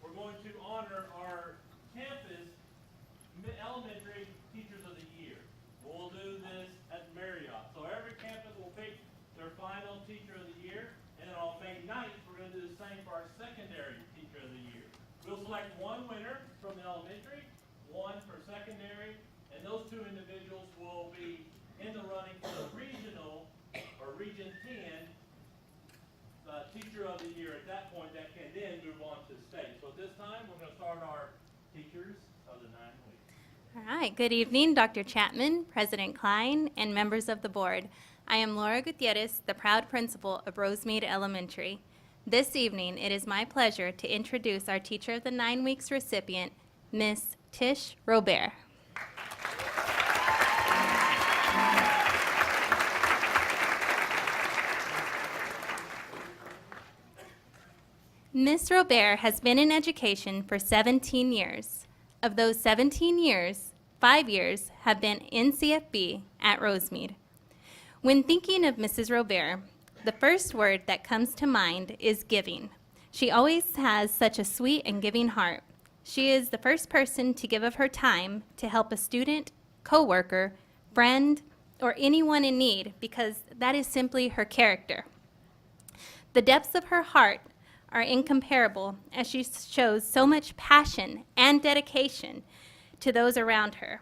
we're going to honor our campus elementary teachers of the year. We'll do this at Marriott. So every campus will pick their final teacher of the year. And then on May 9th, we're going to do the same for our secondary teacher of the year. We'll select one winner from the elementary, one for secondary, and those 2 individuals will be in the running for the regional or Region 10 Teacher of the Year at that point that can then move on to state. So at this time, we're going to start our teachers of the 9 weeks. All right, good evening, Dr. Chapman, President Klein, and members of the board. I am Laura Gutierrez, the proud principal of Rosemead Elementary. This evening, it is my pleasure to introduce our Teacher of the 9 weeks recipient, Miss Tish Robert. Ms. Robert has been in education for 17 years. Of those 17 years, 5 years have been in CFB at Rosemead. When thinking of Mrs. Robert, the first word that comes to mind is giving. She always has such a sweet and giving heart. She is the first person to give of her time to help a student, coworker, friend, or anyone in need because that is simply her character. The depths of her heart are incomparable as she shows so much passion and dedication to those around her.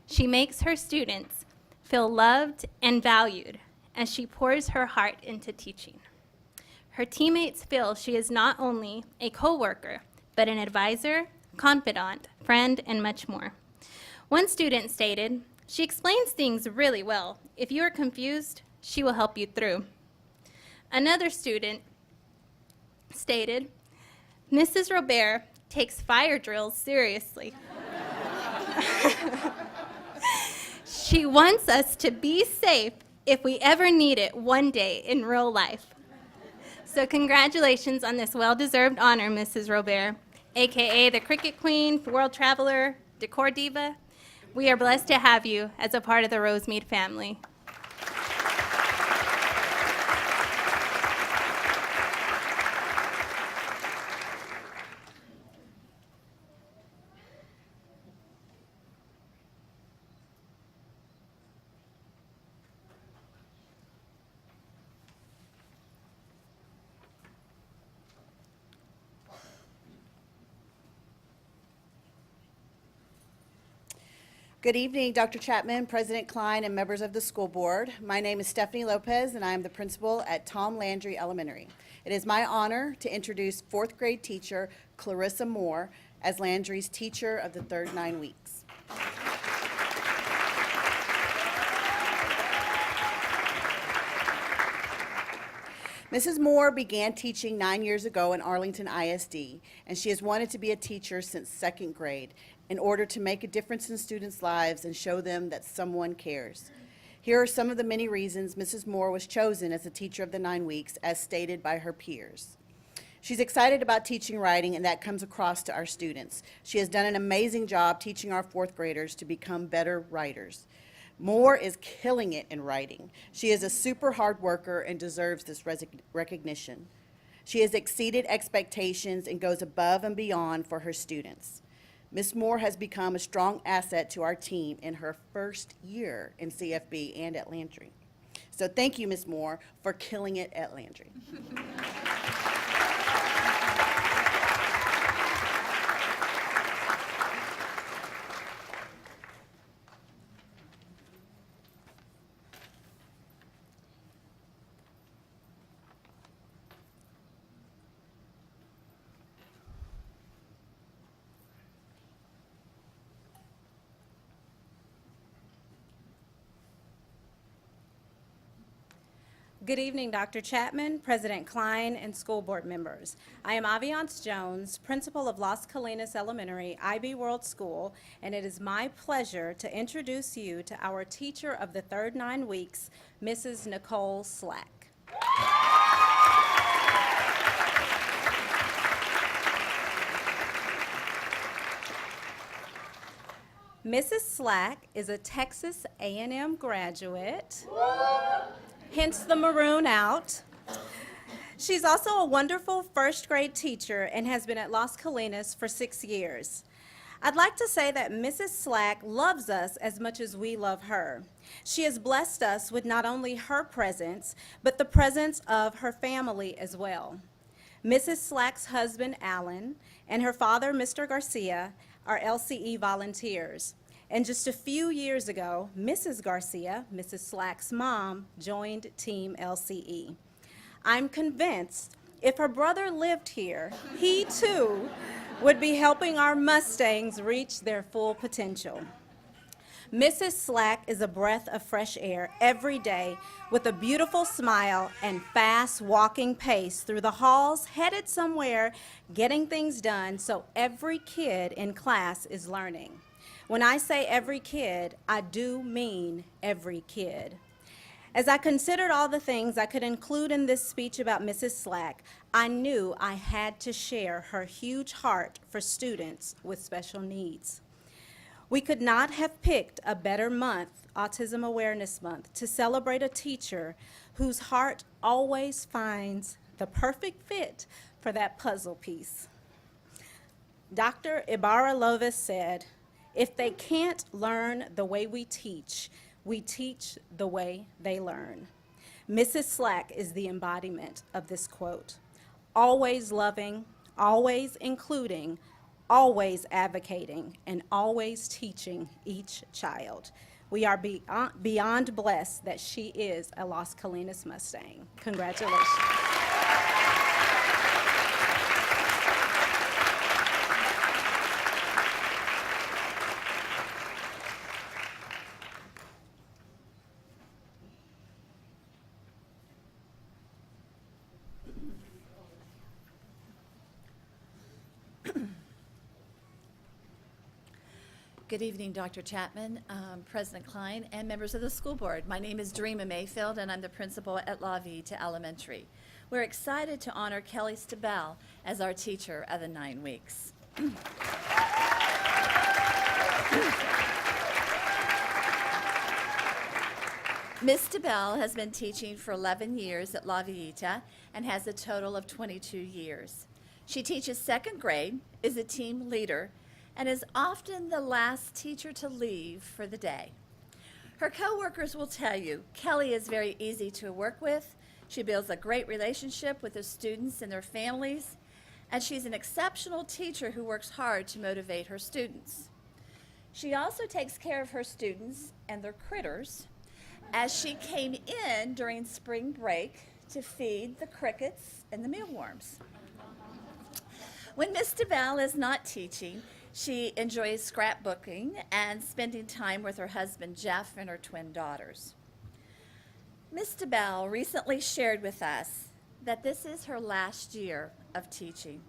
She makes her students feel loved and valued as she pours her heart into teaching. Her teammates feel she is not only a coworker, but an advisor, confidant, friend, and much more. One student stated, "She explains things really well. If you are confused, she will help you through." Another student stated, "Mrs. Robert takes fire drills seriously." She wants us to be safe if we ever need it one day in real life. So congratulations on this well-deserved honor, Mrs. Robert, AKA the Cricket Queen, World Traveler, Decor Diva. We are blessed to have you as a part of the Rosemead family. Good evening, Dr. Chapman, President Klein, and members of the school board. My name is Stephanie Lopez, and I am the principal at Tom Landry Elementary. It is my honor to introduce fourth grade teacher Clarissa Moore as Landry's teacher of the third 9 weeks. Mrs. Moore began teaching 9 years ago in Arlington ISD, and she has wanted to be a teacher since second grade in order to make a difference in students' lives and show them that someone cares. Here are some of the many reasons Mrs. Moore was chosen as the teacher of the 9 weeks, as stated by her peers. She's excited about teaching writing, and that comes across to our students. She has done an amazing job teaching our fourth graders to become better writers. Moore is killing it in writing. She is a super hard worker and deserves this recognition. She has exceeded expectations and goes above and beyond for her students. Ms. Moore has become a strong asset to our team in her first year in CFB and at Landry. So thank you, Ms. Moore, for killing it at Landry. Good evening, Dr. Chapman, President Klein, and school board members. I am Aviance Jones, principal of Las Colinas Elementary IB World School, and it is my pleasure to introduce you to our teacher of the third 9 weeks, Mrs. Nicole Slack. Mrs. Slack is a Texas A&M graduate, hence the maroon out. She's also a wonderful first grade teacher and has been at Las Colinas for 6 years. I'd like to say that Mrs. Slack loves us as much as we love her. She has blessed us with not only her presence, but the presence of her family as well. Mrs. Slack's husband, Alan, and her father, Mr. Garcia, are LCE volunteers. And just a few years ago, Mrs. Garcia, Mrs. Slack's mom, joined Team LCE. I'm convinced if her brother lived here, he too would be helping our Mustangs reach their full potential. Mrs. Slack is a breath of fresh air every day with a beautiful smile and fast walking pace through the halls, headed somewhere, getting things done so every kid in class is learning. When I say every kid, I do mean every kid. As I considered all the things I could include in this speech about Mrs. Slack, I knew I had to share her huge heart for students with special needs. We could not have picked a better month, Autism Awareness Month, to celebrate a teacher whose heart always finds the perfect fit for that puzzle piece. Dr. Ibarra-Lovis said, "If they can't learn the way we teach the way they learn." Mrs. Slack is the embodiment of this quote. Always loving, always including, always advocating, and always teaching each child. We are beyond blessed that she is a Las Colinas Mustang. Congratulations. Good evening, Dr. Chapman, President Klein, and members of the school board. My name is Dreama Mayfield, and I'm the principal at La Vita Elementary. We're excited to honor Kelly Stabell as our teacher of the 9 weeks. Ms. DeBell has been teaching for 11 years at La Villita and has a total of 22 years. She teaches second grade, is a team leader, and is often the last teacher to leave for the day. Her coworkers will tell you Kelly is very easy to work with. She builds a great relationship with the students and their families, and she's an exceptional teacher who works hard to motivate her students. She also takes care of her students and their critters, as she came in during spring break to feed the crickets and the mealworms. When Miss DeBell is not teaching, she enjoys scrapbooking and spending time with her husband Jeff and her twin daughters. Miss DeBell recently shared with us that this is her last year of teaching.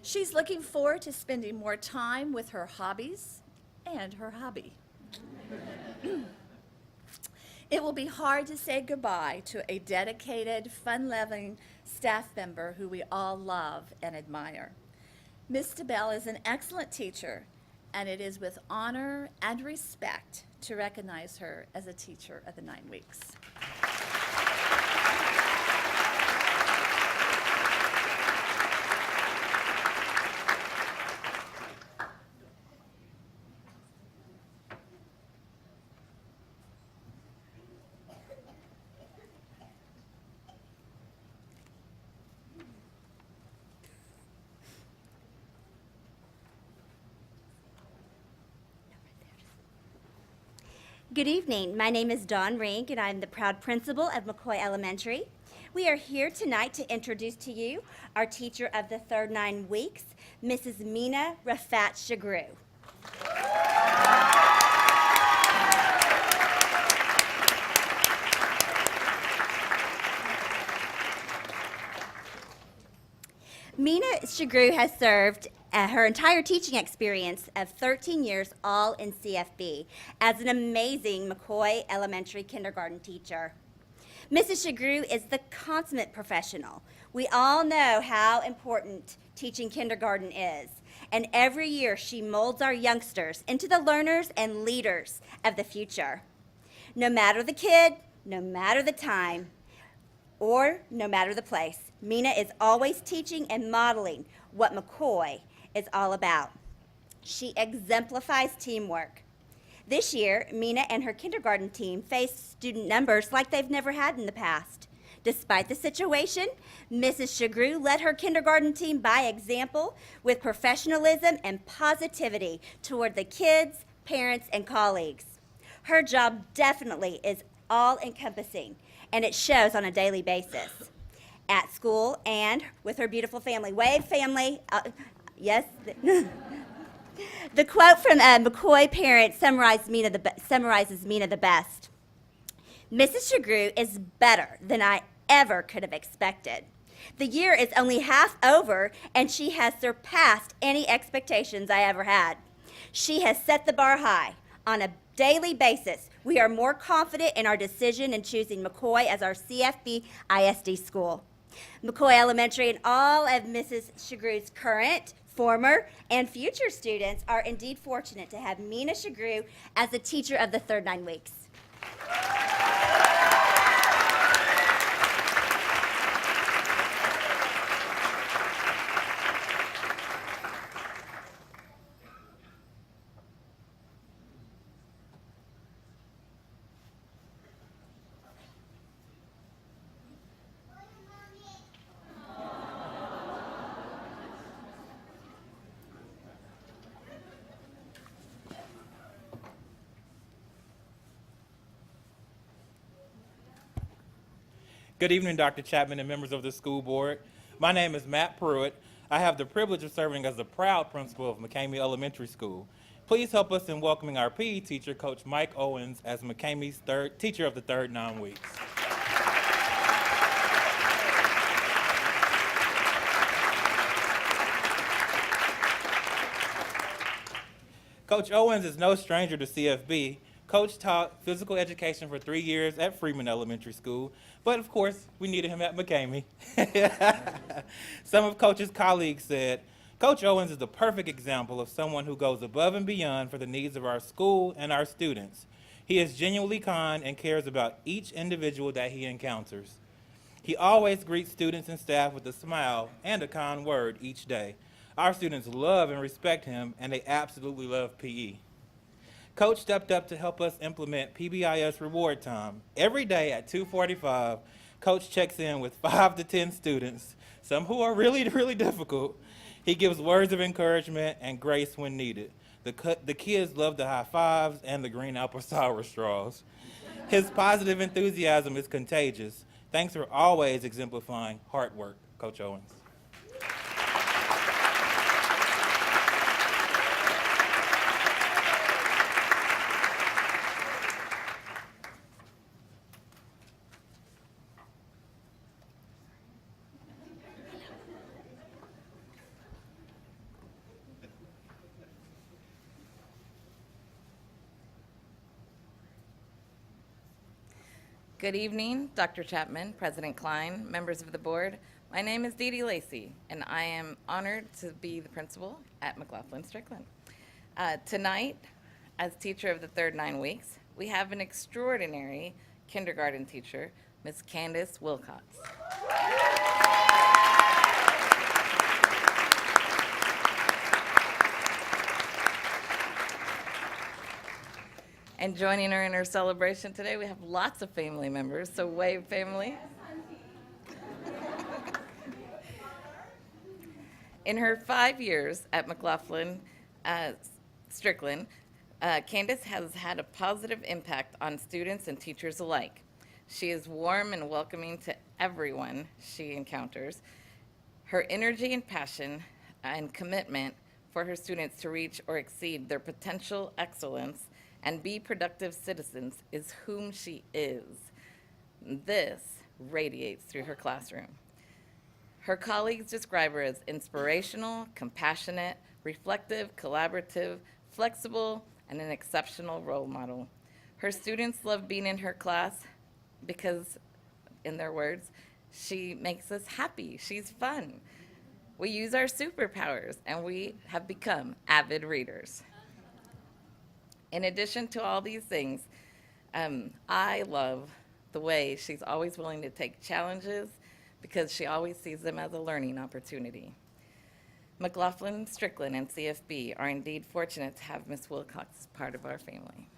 She's looking forward to spending more time with her hobbies and her hubby. It will be hard to say goodbye to a dedicated, fun-loving staff member who we all love and admire. Ms. DeBell is an excellent teacher, and it is with honor and respect to recognize her as a teacher of the 9 weeks. Good evening. My name is Dawn Rink, and I'm the proud principal of McCoy Elementary. We are here tonight to introduce to you our teacher of the third 9 weeks, Mrs. Mina Rafat Shagru. Mina Shagru has served her entire teaching experience of 13 years, all in CFB, as an amazing McCoy Elementary kindergarten teacher. Mrs. Shagru is the consummate professional. We all know how important teaching kindergarten is, and every year she molds our youngsters into the learners and leaders of the future. No matter the kid, no matter the time, or no matter the place, Mina is always teaching and modeling what McCoy is all about. She exemplifies teamwork. This year, Mina and her kindergarten team faced student numbers like they've never had in the past. Despite the situation, Mrs. Shagru led her kindergarten team by example with professionalism and positivity toward the kids, parents, and colleagues. Her job definitely is all-encompassing, and it shows on a daily basis. At school and with her beautiful family. Wave, family. Yes. The quote from McCoy parent summarizes Mina the best. Mrs. Shagru is better than I ever could have expected. The year is only half over, and she has surpassed any expectations I ever had. She has set the bar high. On a daily basis, we are more confident in our decision in choosing McCoy as our CFB ISD school. McCoy Elementary and all of Mrs. Shagru's current, former, and future students are indeed fortunate to have Mina Shagru as the teacher of the third 9 weeks. Good evening, Dr. Chapman and members of the school board. My name is Matt Pruitt. I have the privilege of serving as the proud principal of McCamey Elementary School. Please help us in welcoming our PE teacher, Coach Mike Owens, as McCamey's teacher of the third 9 weeks. Coach Owens is no stranger to CFB. Coach taught physical education for 3 years at Freeman Elementary School, but of course, we needed him at McCamey. Some of Coach's colleagues said, Coach Owens is the perfect example of someone who goes above and beyond for the needs of our school and our students. He is genuinely kind and cares about each individual that he encounters. He always greets students and staff with a smile and a kind word each day. Our students love and respect him, and they absolutely love PE. Coach stepped up to help us implement PBIS reward time. Every day at 2:45, Coach checks in with 5 to 10 students, some who are really, really difficult. He gives words of encouragement and grace when needed. The kids love the high fives and the green apple sour straws. His positive enthusiasm is contagious. Thanks for always exemplifying hard work, Coach Owens. Good evening, Dr. Chapman, President Klein, members of the board. My name is Dee Dee Lacey, and I am honored to be the principal at McLaughlin-Strickland. Tonight, as teacher of the third 9 weeks, we have an extraordinary kindergarten teacher, Miss Candace Wilcox. And joining her in her celebration today, we have lots of family members, so wave, family. In her 5 years at McLaughlin-Strickland, Candace has had a positive impact on students and teachers alike. She is warm and welcoming to everyone she encounters. Her energy and passion and commitment for her students to reach or exceed their potential excellence and be productive citizens is whom she is. This radiates through her classroom. Her colleagues describe her as inspirational, compassionate, reflective, collaborative, flexible, and an exceptional role model. Her students love being in her class because, in their words, she makes us happy. She's fun. We use our superpowers, and we have become avid readers. In addition to all these things, I love the way she's always willing to take challenges because she always sees them as a learning opportunity. McLaughlin-Strickland and CFB are indeed fortunate to have Ms. Wilcox as part of our family.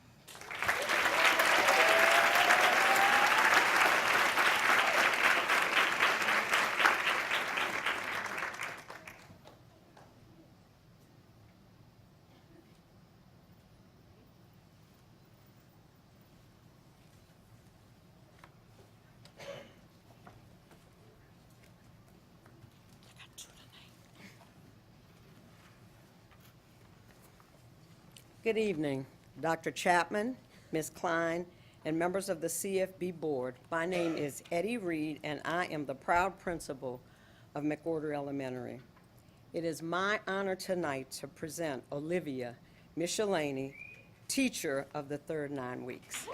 Good evening, Dr. Chapman, Ms. Klein, and members of the CFB board. My name is Eddie Reed, and I am the proud principal of McWhorter Elementary. It is my honor tonight to present Olivia Michelini, teacher of the third 9 weeks.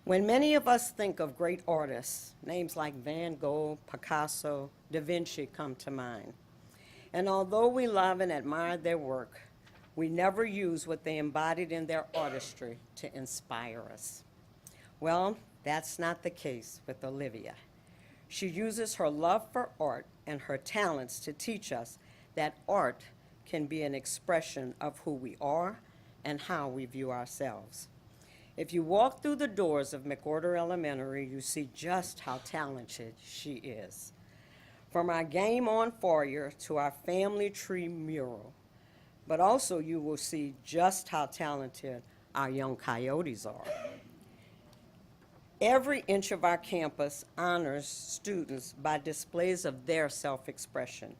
When many of us think of great artists, names like Van Gogh, Picasso, Da Vinci come to mind. And although we love and admire their work, we never use what they embodied in their artistry to inspire us. Well, that's not the case with Olivia. She uses her love for art and her talents to teach us that art can be an expression of who we are and how we view ourselves. If you walk through the doors of McWhorter Elementary, you see just how talented she is. From our Game On foyer to our family tree mural, but also you will see just how talented our young coyotes are. Every inch of our campus honors students by displays of their self-expression.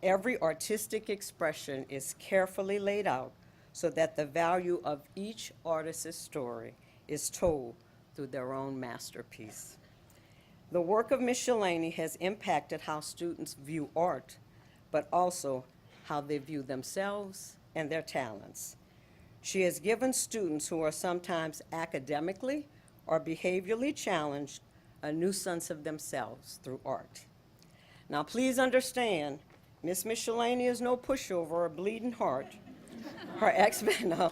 Every artistic expression is carefully laid out so that the value of each artist's story is told through their own masterpiece. The work of Ms. Shalani has impacted how students view art, but also how they view themselves and their talents. She has given students who are sometimes academically or behaviorally challenged a new sense of themselves through art. Now, please understand, Miss Michelini is no pushover or bleeding heart. No,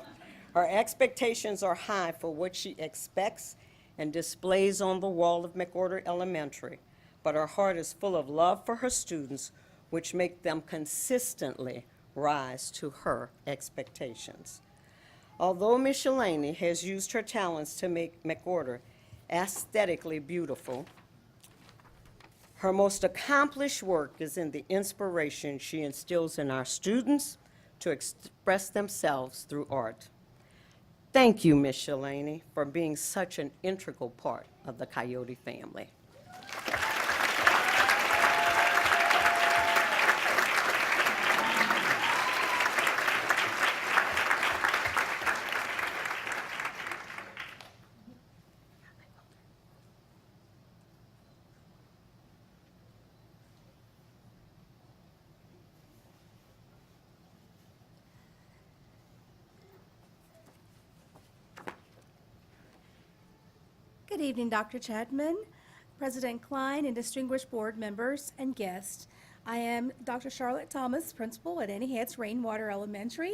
her expectations are high for what she expects and displays on the wall of McWhorter Elementary, but her heart is full of love for her students, which make them consistently rise to her expectations. Although Miss Shalani has used her talents to make McWhorter aesthetically beautiful, her most accomplished work is in the inspiration she instills in our students to express themselves through art. Thank you, Miss Shalani, for being such an integral part of the Coyote family. Good evening, Dr. Chapman, President Klein, and distinguished board members and guests. I am Dr. Charlotte Thomas, principal at Annie Hetz Rainwater Elementary,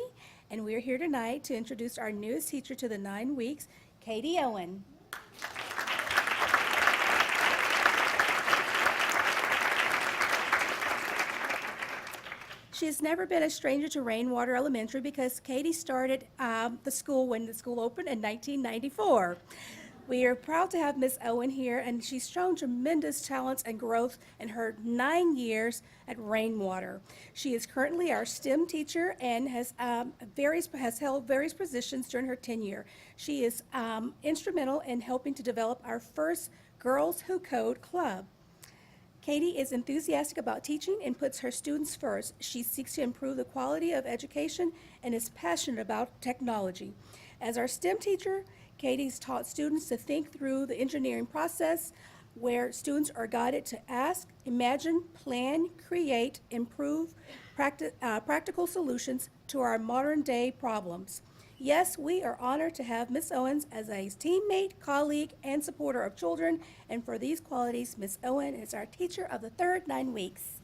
and we are here tonight to introduce our newest teacher to the 9 weeks, Katie Owen. She has never been a stranger to Rainwater Elementary because Katie started the school when the school opened in 1994. We are proud to have Ms. Owen here, and she's shown tremendous talents and growth in her 9 years at Rainwater. She is currently our STEM teacher and has held various positions during her tenure. She is instrumental in helping to develop our first Girls Who Code Club. Katie is enthusiastic about teaching and puts her students first. She seeks to improve the quality of education and is passionate about technology. As our STEM teacher, Katie's taught students to think through the engineering process, where students are guided to ask, imagine, plan, create, improve practical solutions to our modern-day problems. Yes, we are honored to have Ms. Owens as a teammate, colleague, and supporter of children, and for these qualities, Ms. Owen is our teacher of the third 9 weeks.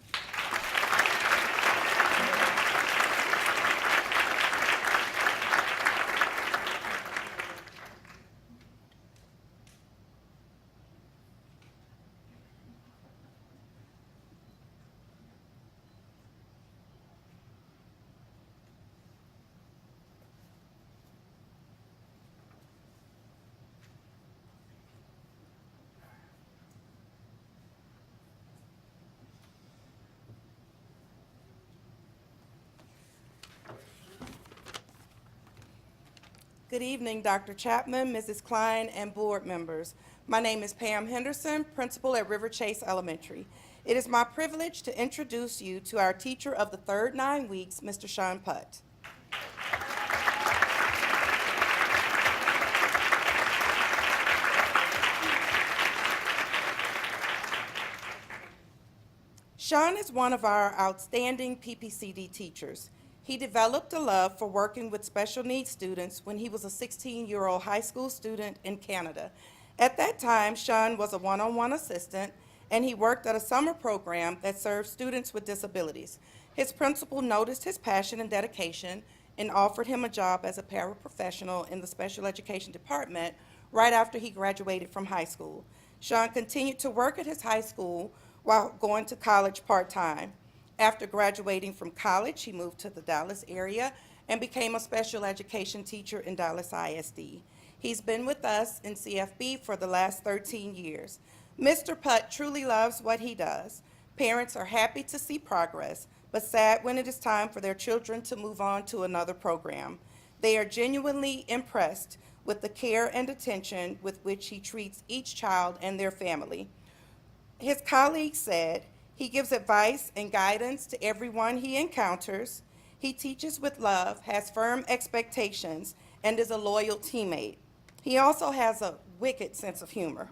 Good evening, Dr. Chapman, Mrs. Klein, and board members. My name is Pam Henderson, principal at River Chase Elementary. It is my privilege to introduce you to our teacher of the third 9 weeks, Mr. Sean Putt. Sean is one of our outstanding PPCD teachers. He developed a love for working with special needs students when he was a 16-year-old high school student in Canada. At that time, Sean was a one-on-one assistant, and he worked at a summer program that served students with disabilities. His principal noticed his passion and dedication and offered him a job as a paraprofessional in the special education department right after he graduated from high school. Sean continued to work at his high school while going to college part-time. After graduating from college, he moved to the Dallas area and became a special education teacher in Dallas ISD. He's been with us in CFB for the last 13 years. Mr. Putt truly loves what he does. Parents are happy to see progress, but sad when it is time for their children to move on to another program. They are genuinely impressed with the care and attention with which he treats each child and their family. His colleagues said, he gives advice and guidance to everyone he encounters. He teaches with love, has firm expectations, and is a loyal teammate. He also has a wicked sense of humor.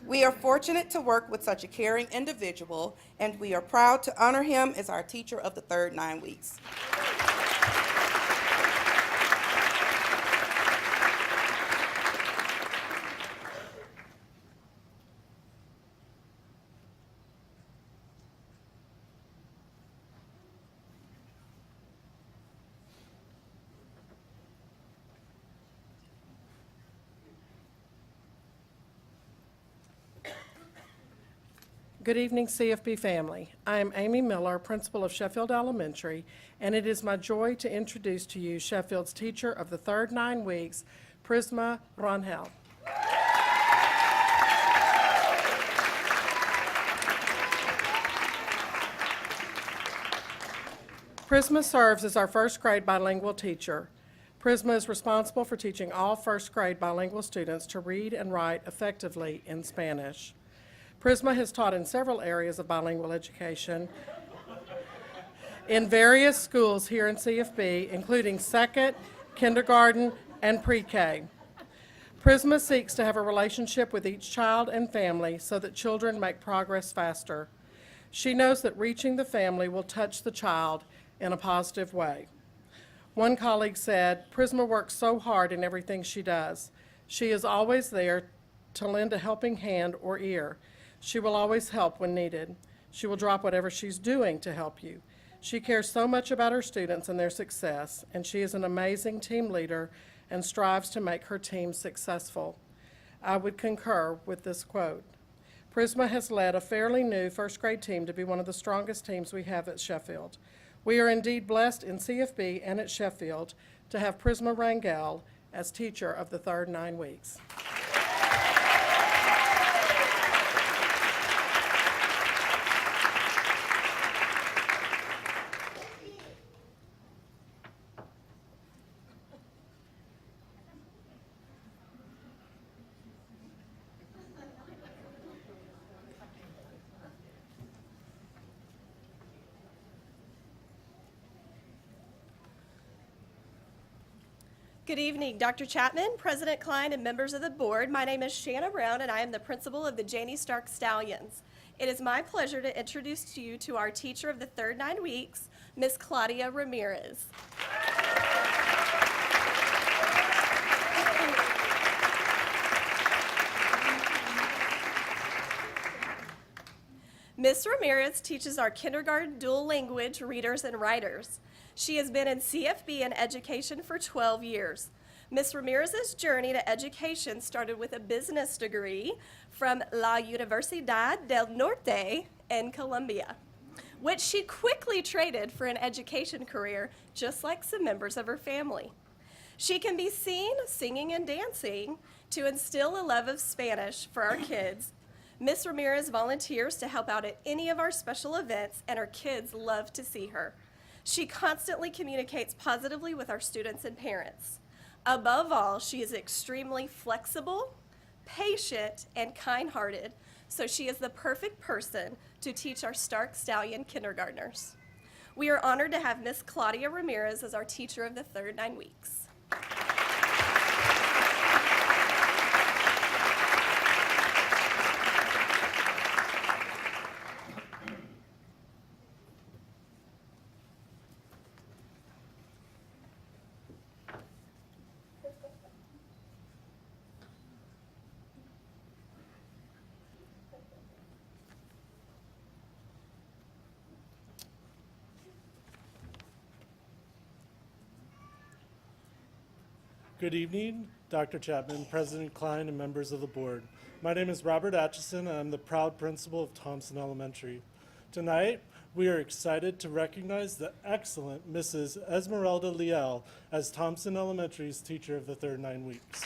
We are fortunate to work with such a caring individual, and we are proud to honor him as our teacher of the third 9 weeks. Good evening, CFB family. I am Amy Miller, principal of Sheffield Elementary, and it is my joy to introduce to you Sheffield's teacher of the third 9 weeks, Prisma Ronhel. Prisma serves as our first grade bilingual teacher. Prisma is responsible for teaching all first grade bilingual students to read and write effectively in Spanish. Prisma has taught in several areas of bilingual education in various schools here in CFB, including second, kindergarten, and pre-K. Prisma seeks to have a relationship with each child and family so that children make progress faster. She knows that reaching the family will touch the child in a positive way. One colleague said, "Prisma works so hard in everything she does. She is always there to lend a helping hand or ear. She will always help when needed. She will drop whatever she's doing to help you. She cares so much about her students and their success, and she is an amazing team leader and strives to make her team successful." I would concur with this quote. Prisma has led a fairly new first grade team to be one of the strongest teams we have at Sheffield. We are indeed blessed in CFB and at Sheffield to have Prisma Rangel as teacher of the third 9 weeks. Good evening, Dr. Chapman, President Klein, and members of the board. My name is Shanna Brown, and I am the principal of the Janie Stark Stallions. It is my pleasure to introduce to you to our teacher of the third 9 weeks, Miss Claudia Ramirez. Miss Ramirez teaches our kindergarten dual language readers and writers. She has been in CFB and education for 12 years. Miss Ramirez's journey to education started with a business degree from La Universidad del Norte in Colombia, which she quickly traded for an education career, just like some members of her family. She can be seen singing and dancing to instill a love of Spanish for our kids. Miss Ramirez volunteers to help out at any of our special events, and our kids love to see her. She constantly communicates positively with our students and parents. Above all, she is extremely flexible, patient, and kind-hearted, so she is the perfect person to teach our Stark Stallion kindergartners. We are honored to have Miss Claudia Ramirez as our teacher of the third 9 weeks. Good evening, Dr. Chapman, President Klein, and members of the board. My name is Robert Atchison, and I'm the proud principal of Thompson Elementary. Tonight, we are excited to recognize the excellent Mrs. Esmeralda Leal as Thompson Elementary's teacher of the third 9 weeks.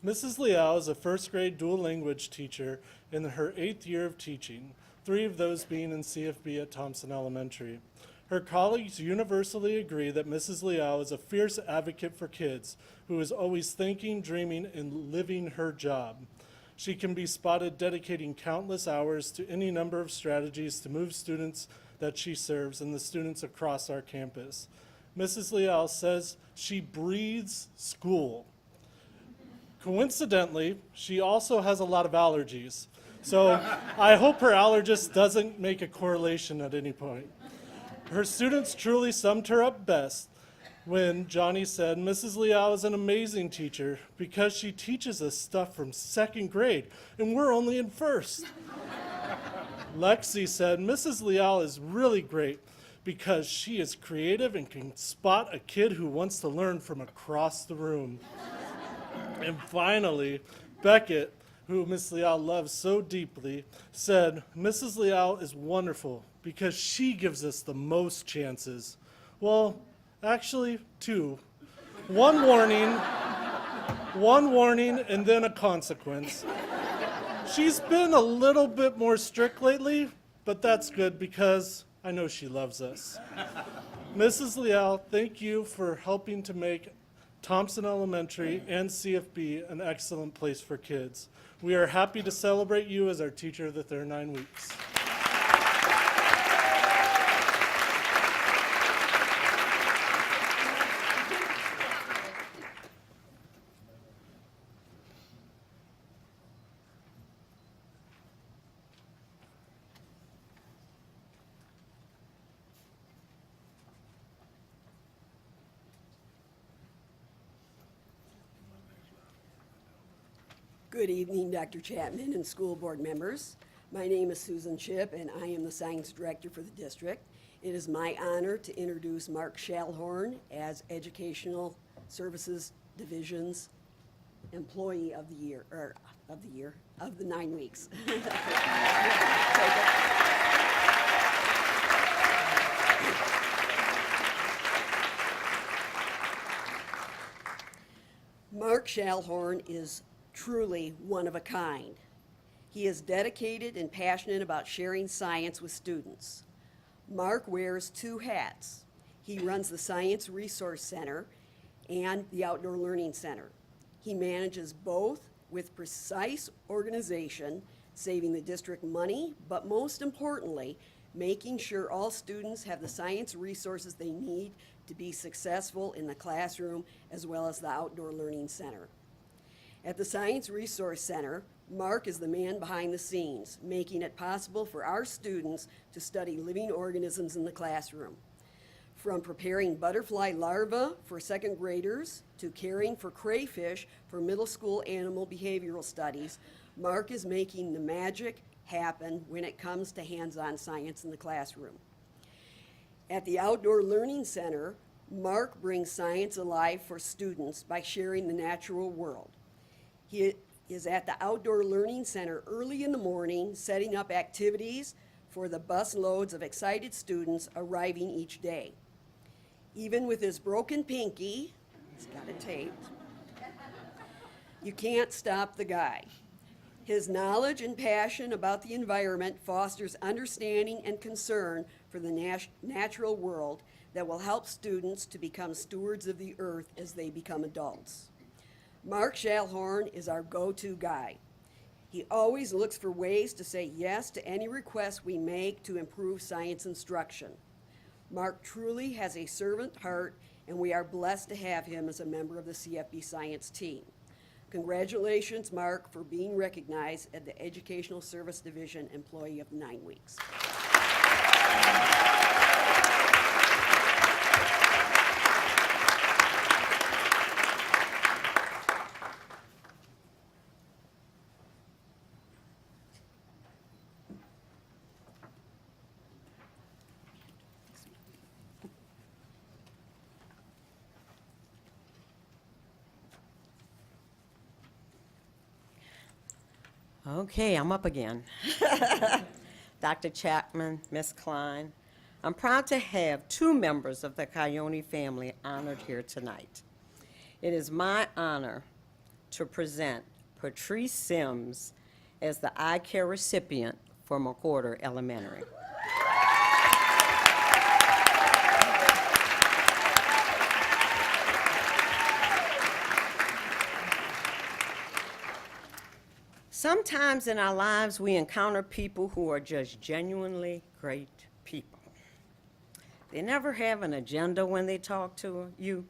Mrs. Leal is a first grade dual language teacher in her 8th year of teaching, 3 of those being in CFB at Thompson Elementary. Her colleagues universally agree that Mrs. Leal is a fierce advocate for kids who is always thinking, dreaming, and living her job. She can be spotted dedicating countless hours to any number of strategies to move students that she serves and the students across our campus. Mrs. Leal says she breathes school. Coincidentally, she also has a lot of allergies, so I hope her allergist doesn't make a correlation at any point. Her students truly summed her up best when Johnny said, "Mrs. Leal is an amazing teacher because she teaches us stuff from 2nd grade, and we're only in 1st. Lexi said, "Mrs. Leal is really great because she is creative and can spot a kid who wants to learn from across the room. And finally, Beckett, who Miss Leal loves so deeply, said, Mrs. Leal is wonderful because she gives us the most chances. Well, actually, 2. One warning, and then a consequence. She's been a little bit more strict lately, but that's good because I know she loves us. Mrs. Leal, thank you for helping to make Thompson Elementary and CFB an excellent place for kids. We are happy to celebrate you as our teacher of the third 9 weeks. Good evening, Dr. Chapman and school board members. My name is Susan Chipp, and I am the science director for the district. It is my honor to introduce Mark Schallhorn as Educational Services Division's Employee of the Year, of the 9 weeks. Mark Schallhorn is truly one of a kind. He is dedicated and passionate about sharing science with students. Mark wears 2 hats. He runs the Science Resource Center and the Outdoor Learning Center. He manages both with precise organization, saving the district money, but most importantly, making sure all students have the science resources they need to be successful in the classroom as well as the Outdoor Learning Center. At the Science Resource Center, Mark is the man behind the scenes, making it possible for our students to study living organisms in the classroom. From preparing butterfly larvae for 2nd graders to caring for crayfish for middle school animal behavioral studies, Mark is making the magic happen when it comes to hands-on science in the classroom. At the Outdoor Learning Center, Mark brings science alive for students by sharing the natural world. He is at the Outdoor Learning Center early in the morning, setting up activities for the bus loads of excited students arriving each day. Even with his broken pinky, he's got it taped, you can't stop the guy. His knowledge and passion about the environment fosters understanding and concern for the natural world that will help students to become stewards of the earth as they become adults. Mark Schallhorn is our go-to guy. He always looks for ways to say yes to any requests we make to improve science instruction. Mark truly has a servant heart, and we are blessed to have him as a member of the CFB science team. Congratulations, Mark, for being recognized as the Educational Service Division Employee of the 9 weeks. Okay, I'm up again. Dr. Chapman, Ms. Klein, I'm proud to have 2 members of the Coyote family honored here tonight. It is my honor to present Patrice Sims as the eye care recipient for McWhorter Elementary. Sometimes in our lives, we encounter people who are just genuinely great people. They never have an agenda when they talk to you.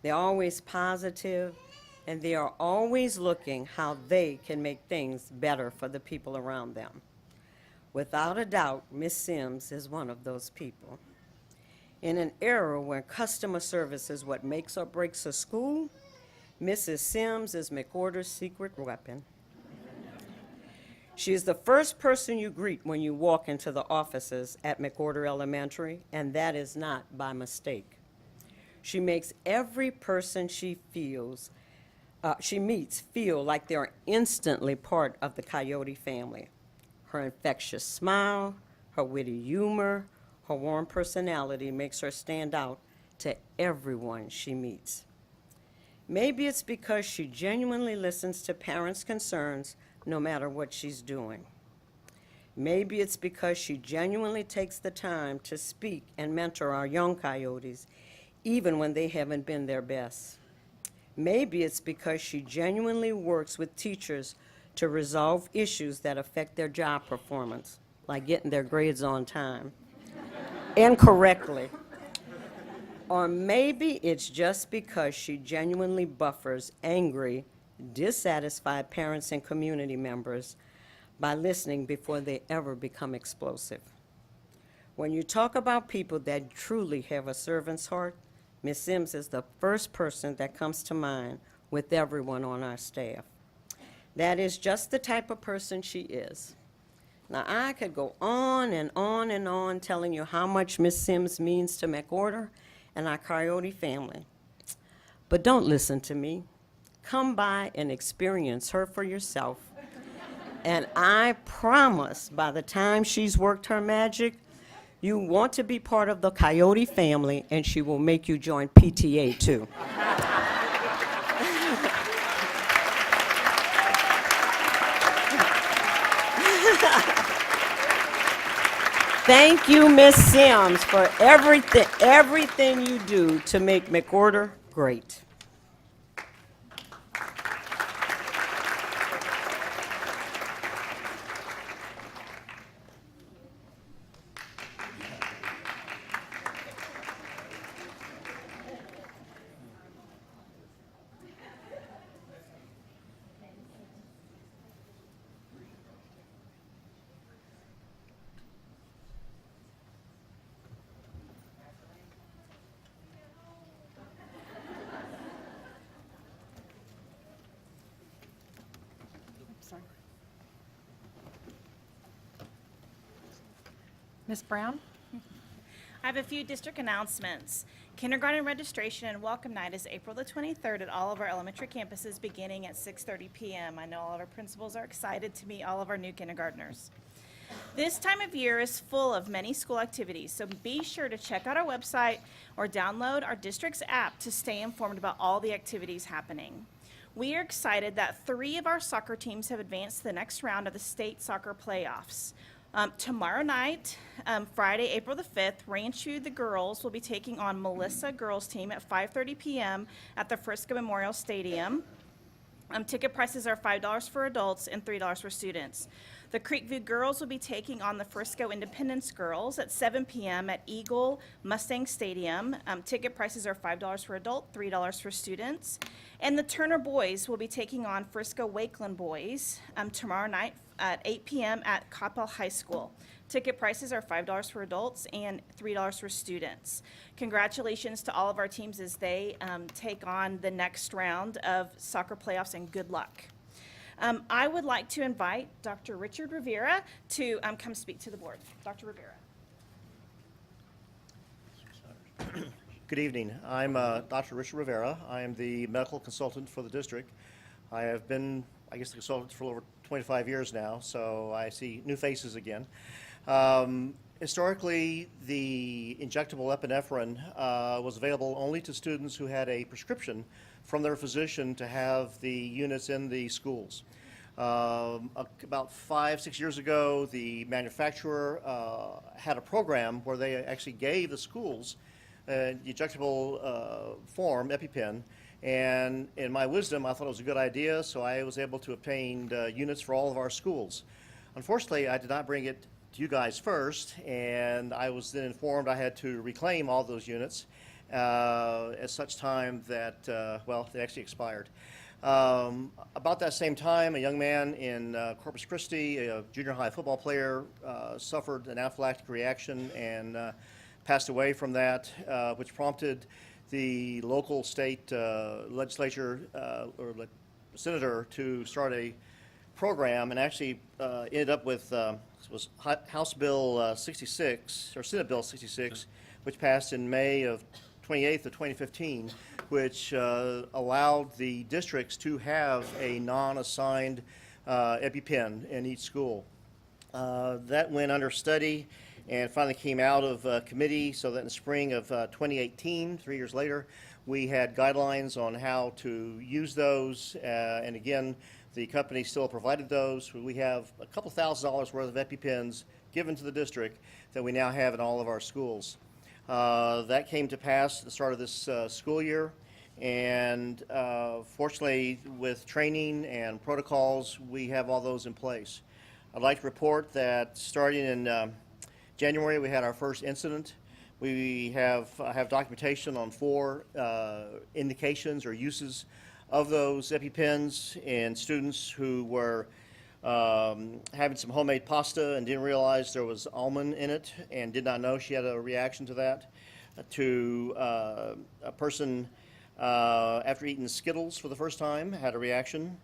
They're always positive, and they are always looking how they can make things better for the people around them. Without a doubt, Ms. Sims is one of those people. In an era where customer service is what makes or breaks a school, Mrs. Sims is McWhorter's secret weapon. She is the first person you greet when you walk into the offices at McWhorter Elementary, and that is not by mistake. She makes every person she meets feel like they are instantly part of the Coyote family. Her infectious smile, her witty humor, her warm personality makes her stand out to everyone she meets. Maybe it's because she genuinely listens to parents' concerns no matter what she's doing. Maybe it's because she genuinely takes the time to speak and mentor our young Coyotes, even when they haven't been their best. Maybe it's because she genuinely works with teachers to resolve issues that affect their job performance, like getting their grades on time and correctly. Or maybe it's just because she genuinely buffers angry, dissatisfied parents and community members by listening before they ever become explosive. When you talk about people that truly have a servant's heart, Ms. Sims is the first person that comes to mind with everyone on our staff. That is just the type of person she is. Now, I could go on and on and on telling you how much Ms. Sims means to McWhorter and our Coyote family. But don't listen to me. Come by and experience her for yourself. And I promise by the time she's worked her magic, you want to be part of the Coyote family, and she will make you join PTA too. Thank you, Miss Sims, for everything you do to make McWhorter great. Sorry. Ms. Brown? I have a few district announcements. Kindergarten registration and welcome night is April the 23rd at all of our elementary campuses beginning at 6:30 p.m. I know all of our principals are excited to meet all of our new kindergartners. This time of year is full of many school activities, so be sure to check out our website or download our district's app to stay informed about all the activities happening. We are excited that 3 of our soccer teams have advanced to the next round of the state soccer playoffs. Tomorrow night, Friday, April the 5th, Rancho the girls will be taking on Melissa girls team at 5:30 p.m. at the Frisco Memorial Stadium. Ticket prices are $5 for adults and $3 for students. The Creekview girls will be taking on the Frisco Independence girls at 7 p.m. at Eagle Mustang Stadium. Ticket prices are $5 for adult, $3 for students. And the Turner boys will be taking on Frisco Wakeland boys tomorrow night at 8 p.m. at Coppell High School. Ticket prices are $5 for adults and $3 for students. Congratulations to all of our teams as they take on the next round of soccer playoffs, and good luck. I would like to invite Dr. Richard Rivera to come speak to the board. Dr. Rivera. Good evening. I'm Dr. Richard Rivera. I am the medical consultant for the district. I have been, I guess, the consultant for over 25 years now, so I see new faces again. Historically, the injectable epinephrine was available only to students who had a prescription from their physician to have the units in the schools. About 5-6 years ago, the manufacturer had a program where they actually gave the schools the injectable form, EpiPen, and in my wisdom, I thought it was a good idea, so I was able to obtain units for all of our schools. Unfortunately, I did not bring it to you guys first, and I was then informed I had to reclaim all those units at such time that, well, they actually expired. About that same time, a young man in Corpus Christi, a junior high football player, suffered an anaphylactic reaction and passed away from that, which prompted the local state legislature or senator to start a program and actually ended up with was House Bill 66 or Senate Bill 66, which passed in May of 28th of 2015, which allowed the districts to have a non-assigned EpiPen in each school. That went under study and finally came out of committee, so that in the spring of 2018, 3 years later, we had guidelines on how to use those, and again, the company still provided those. We have a couple $1,000s worth of EpiPens given to the district that we now have in all of our schools. That came to pass at the start of this school year, and fortunately, with training and protocols, we have all those in place. I'd like to report that starting in January, we had our first incident. We have documentation on 4 indications or uses of those EpiPens in students who were having some homemade pasta and didn't realize there was almond in it and did not know she had a reaction to that. To a person after eating Skittles for the first time had a reaction.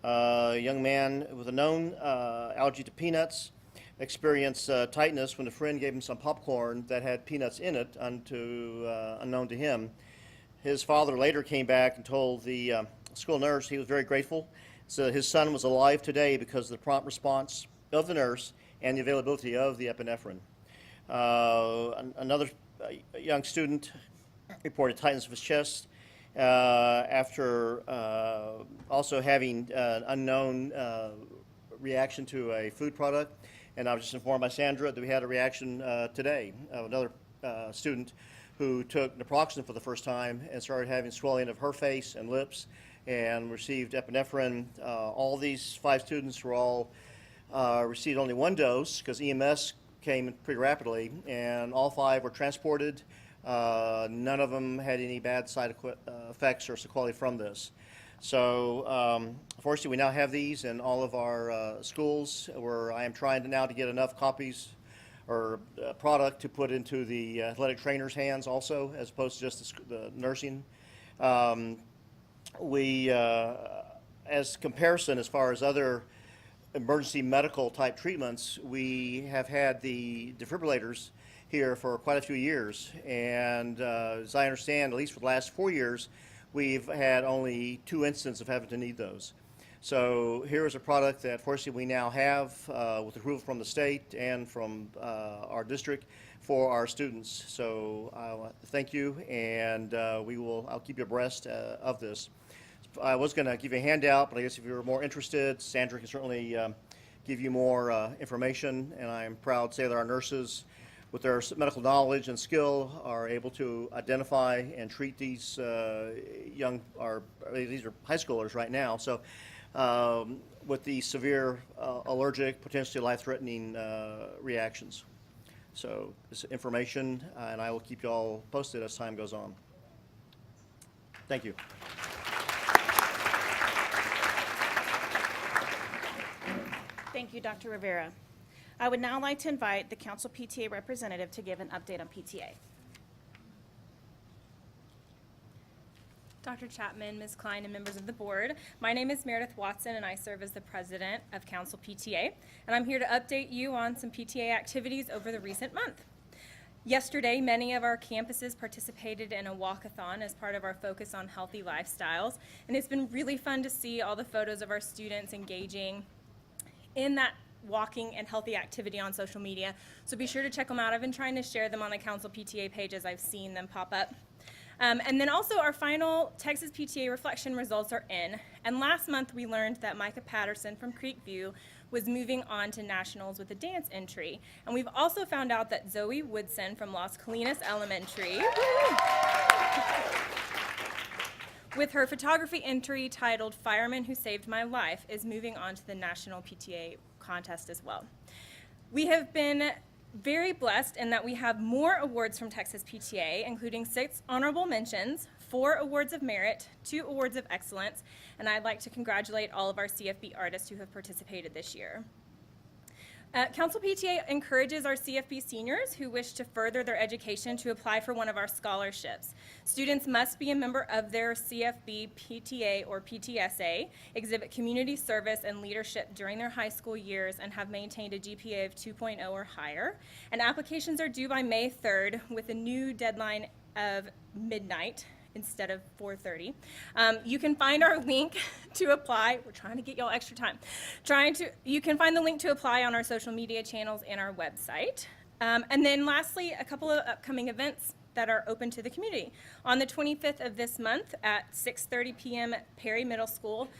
A young man with a known allergy to peanuts experienced tightness when a friend gave him some popcorn that had peanuts in it, unknown to him. His father later came back and told the school nurse he was very grateful. So his son was alive today because of the prompt response of the nurse and the availability of the epinephrine. Another young student reported tightness of his chest after also having an unknown reaction to a food product. And I was just informed by Sandra that we had a reaction today of another student who took naproxen for the first time and started having swelling of her face and lips and received epinephrine. All these 5 students were all received only 1 dose because EMS came pretty rapidly, and all 5 were transported. None of them had any bad side effects or sequelae from this. So fortunately, we now have these in all of our schools, where I am trying now to get enough copies or product to put into the athletic trainers' hands also, as opposed to just the nursing. As comparison, as far as other emergency medical type treatments, we have had the defibrillators here for quite a few years, and as I understand, at least for the last 4 years, we've had only 2 instances of having to need those. So here is a product that fortunately we now have with approval from the state and from our district for our students. So thank you, and I'll keep you abreast of this. I was going to give you a handout, but I guess if you're more interested, Sandra can certainly give you more information, and I'm proud to say that our nurses, with their medical knowledge and skill, are able to identify and treat these these are high schoolers right now, so with the severe allergic, potentially life-threatening reactions. So this information, and I will keep you all posted as time goes on. Thank you. Thank you, Dr. Rivera. I would now like to invite the council PTA representative to give an update on PTA. Dr. Chapman, Ms. Klein, and members of the board. My name is Meredith Watson, and I serve as the president of Council PTA, and I'm here to update you on some PTA activities over the recent month. Yesterday, many of our campuses participated in a walkathon as part of our focus on healthy lifestyles, and it's been really fun to see all the photos of our students engaging in that walking and healthy activity on social media, so be sure to check them out. I've been trying to share them on the Council PTA page as I've seen them pop up. And then also our final Texas PTA reflection results are in, and last month we learned that Micah Patterson from Creekview was moving on to nationals with a dance entry, and we've also found out that Zoe Woodson from Las Colinas Elementary with her photography entry titled Fireman Who Saved My Life is moving on to the national PTA contest as well. We have been very blessed in that we have more awards from Texas PTA, including 6 honorable mentions, 4 awards of merit, 2 awards of excellence, and I'd like to congratulate all of our CFB artists who have participated this year. Council PTA encourages our CFB seniors who wish to further their education to apply for one of our scholarships. Students must be a member of their CFB PTA or PTSA, exhibit community service and leadership during their high school years, and have maintained a GPA of 2.0 or higher. And applications are due by May 3rd with a new deadline of midnight instead of 4:30. You can find our link to apply. We're trying to get y'all extra time. You can find the link to apply on our social media channels and our website. And then lastly, a couple of upcoming events that are open to the community. On the 25th of this month at 6:30 p.m. at Perry Middle School,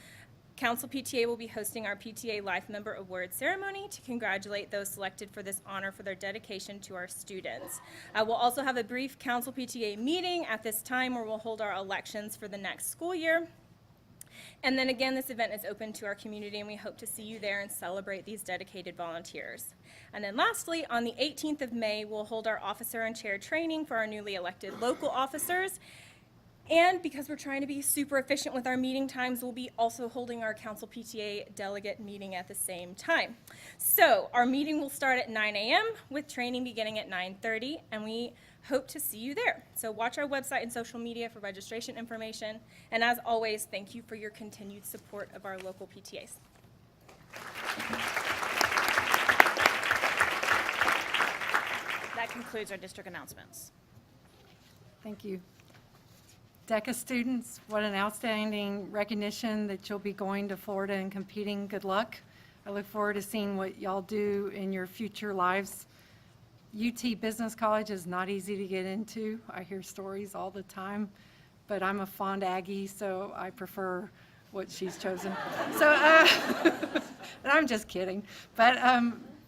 Council PTA will be hosting our PTA Life Member Award ceremony to congratulate those selected for this honor for their dedication to our students. We'll also have a brief Council PTA meeting at this time where we'll hold our elections for the next school year. And then again, this event is open to our community, and we hope to see you there and celebrate these dedicated volunteers. And then lastly, on the 18th of May, we'll hold our officer and chair training for our newly elected local officers. And because we're trying to be super efficient with our meeting times, we'll be also holding our Council PTA delegate meeting at the same time. So our meeting will start at 9 a.m. with training beginning at 9:30, and we hope to see you there. So watch our website and social media for registration information. And as always, thank you for your continued support of our local PTAs. That concludes our district announcements. Thank you. DECA students, what an outstanding recognition that you'll be going to Florida and competing. Good luck. I look forward to seeing what y'all do in your future lives. UT Business College is not easy to get into. I hear stories all the time, but I'm a fond Aggie, so I prefer what she's chosen. So, and I'm just kidding. But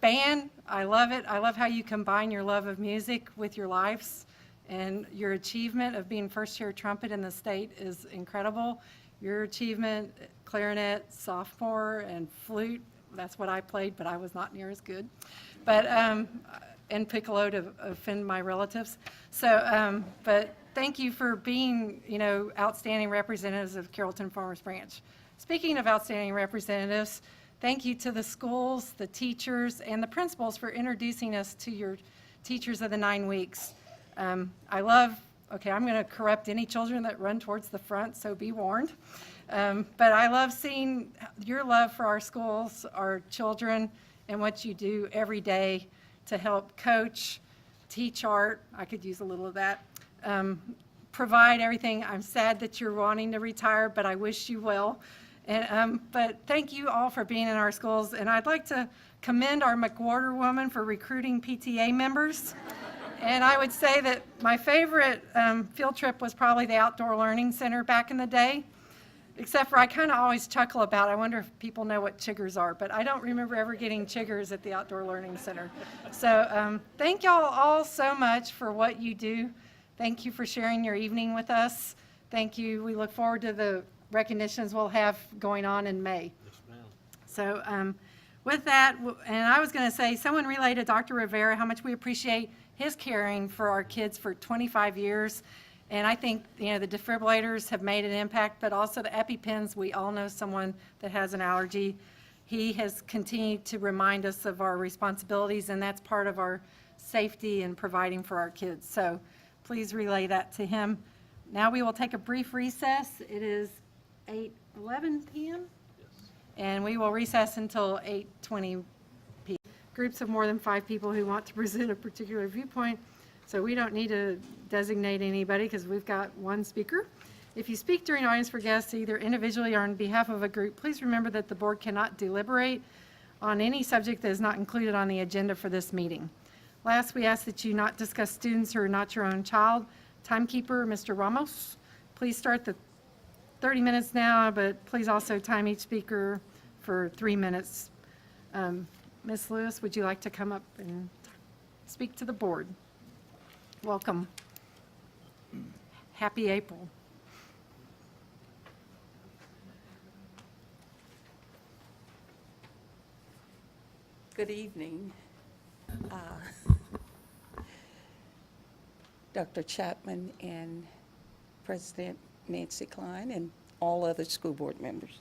band, I love it. I love how you combine your love of music with your lives. And your achievement of being first chair trumpet in the state is incredible. Your achievement, clarinet, sophomore, and flute, that's what I played, but I was not near as good. But, and piccolo to offend my relatives. So, but thank you for being, outstanding representatives of Carrollton-Farmers Branch. Speaking of outstanding representatives, thank you to the schools, the teachers, and the principals for introducing us to your teachers of the 9 weeks. I'm going to corrupt any children that run towards the front, so be warned. But I love seeing your love for our schools, our children, and what you do every day to help coach, teach art. I could use a little of that. Provide everything. I'm sad that you're wanting to retire, but I wish you well. And, but thank you all for being in our schools. And I'd like to commend our McWhorter woman for recruiting PTA members. And I would say that my favorite field trip was probably the Outdoor Learning Center back in the day, except for I kind of always chuckle about, I wonder if people know what chiggers are, but I don't remember ever getting chiggers at the Outdoor Learning Center. So thank y'all all so much for what you do. Thank you for sharing your evening with us. Thank you. We look forward to the recognitions we'll have going on in May. Yes, ma'am. So with that, and I was going to say, someone relayed to Dr. Rivera how much we appreciate his caring for our kids for 25 years. And I think, the defibrillators have made an impact, but also the EpiPens, we all know someone that has an allergy. He has continued to remind us of our responsibilities, and that's part of our safety and providing for our kids. So please relay that to him. Now we will take a brief recess. It is 8:11 p.m. And we will recess until 8:20 p.m. Groups of more than 5 people who want to present a particular viewpoint. So we don't need to designate anybody because we've got one speaker. If you speak during audience for guests, either individually or on behalf of a group, please remember that the board cannot deliberate on any subject that is not included on the agenda for this meeting. Last, we ask that you not discuss students who are not your own child. Timekeeper, Mr. Ramos, please start the 30 minutes now, but please also time each speaker for 3 minutes. Ms. Lewis, would you like to come up and speak to the board? Welcome. Happy April. Good evening. Dr. Chapman and President Nancy Klein and all other school board members.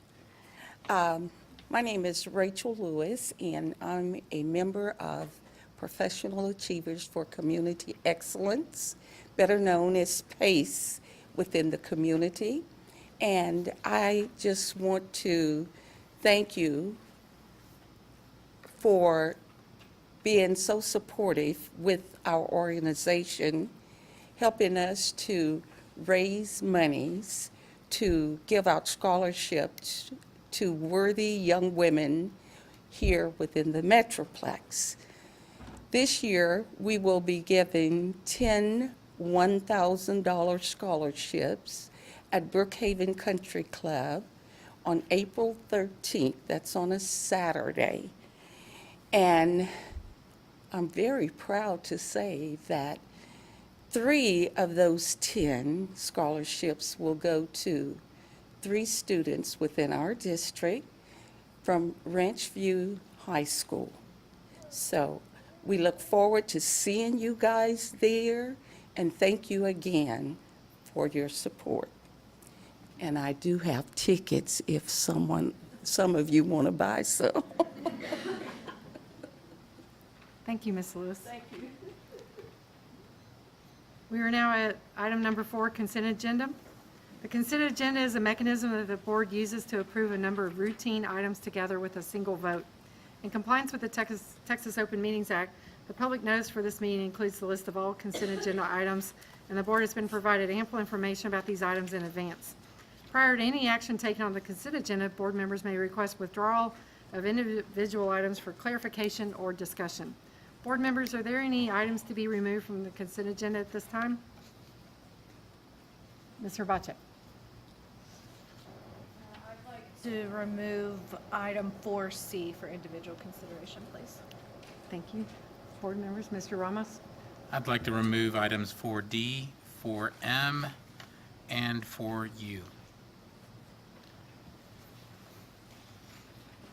My name is Rachel Lewis, and I'm a member of Professional Achievers for Community Excellence, better known as PACE within the community. And I just want to thank you for being so supportive with our organization, helping us to raise monies to give out scholarships to worthy young women here within the Metroplex. This year, we will be giving 10 $1,000 scholarships at Brookhaven Country Club on April 13th. That's on a Saturday. And I'm very proud to say that 3 of those 10 scholarships will go to 3 students within our district from Ranch View High School. So we look forward to seeing you guys there, and thank you again for your support. And I do have tickets if some of you want to buy some. Thank you, Ms. Lewis. Thank you. We are now at item number 4, consent agenda. The consent agenda is a mechanism that the board uses to approve a number of routine items together with a single vote. In compliance with the Texas Open Meetings Act, the public notice for this meeting includes the list of all consent agenda items, and the board has been provided ample information about these items in advance. Prior to any action taken on the consent agenda, board members may request withdrawal of individual items for clarification or discussion. Board members, are there any items to be removed from the consent agenda at this time? Ms. Hrbacek. I'd like to remove item 4C for individual consideration, please. Thank you. Board members, Mr. Ramos. I'd like to remove items 4D, 4M, and 4U.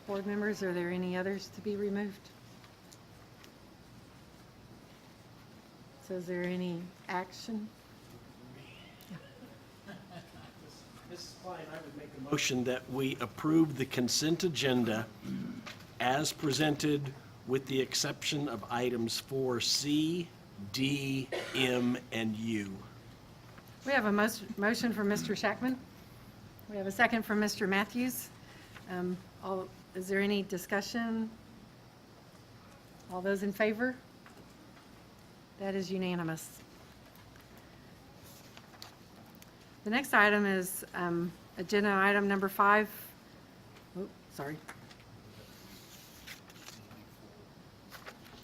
Board members, are there any others to be removed? So is there any action? Mrs. Klein, I would make a motion that we approve the consent agenda as presented with the exception of items 4C, D, M, and U. We have a motion from Mr. Shackman. We have a second from Mr. Matthews. Is there any discussion? All those in favor? That is unanimous. The next item is agenda item number 5. Oh, sorry.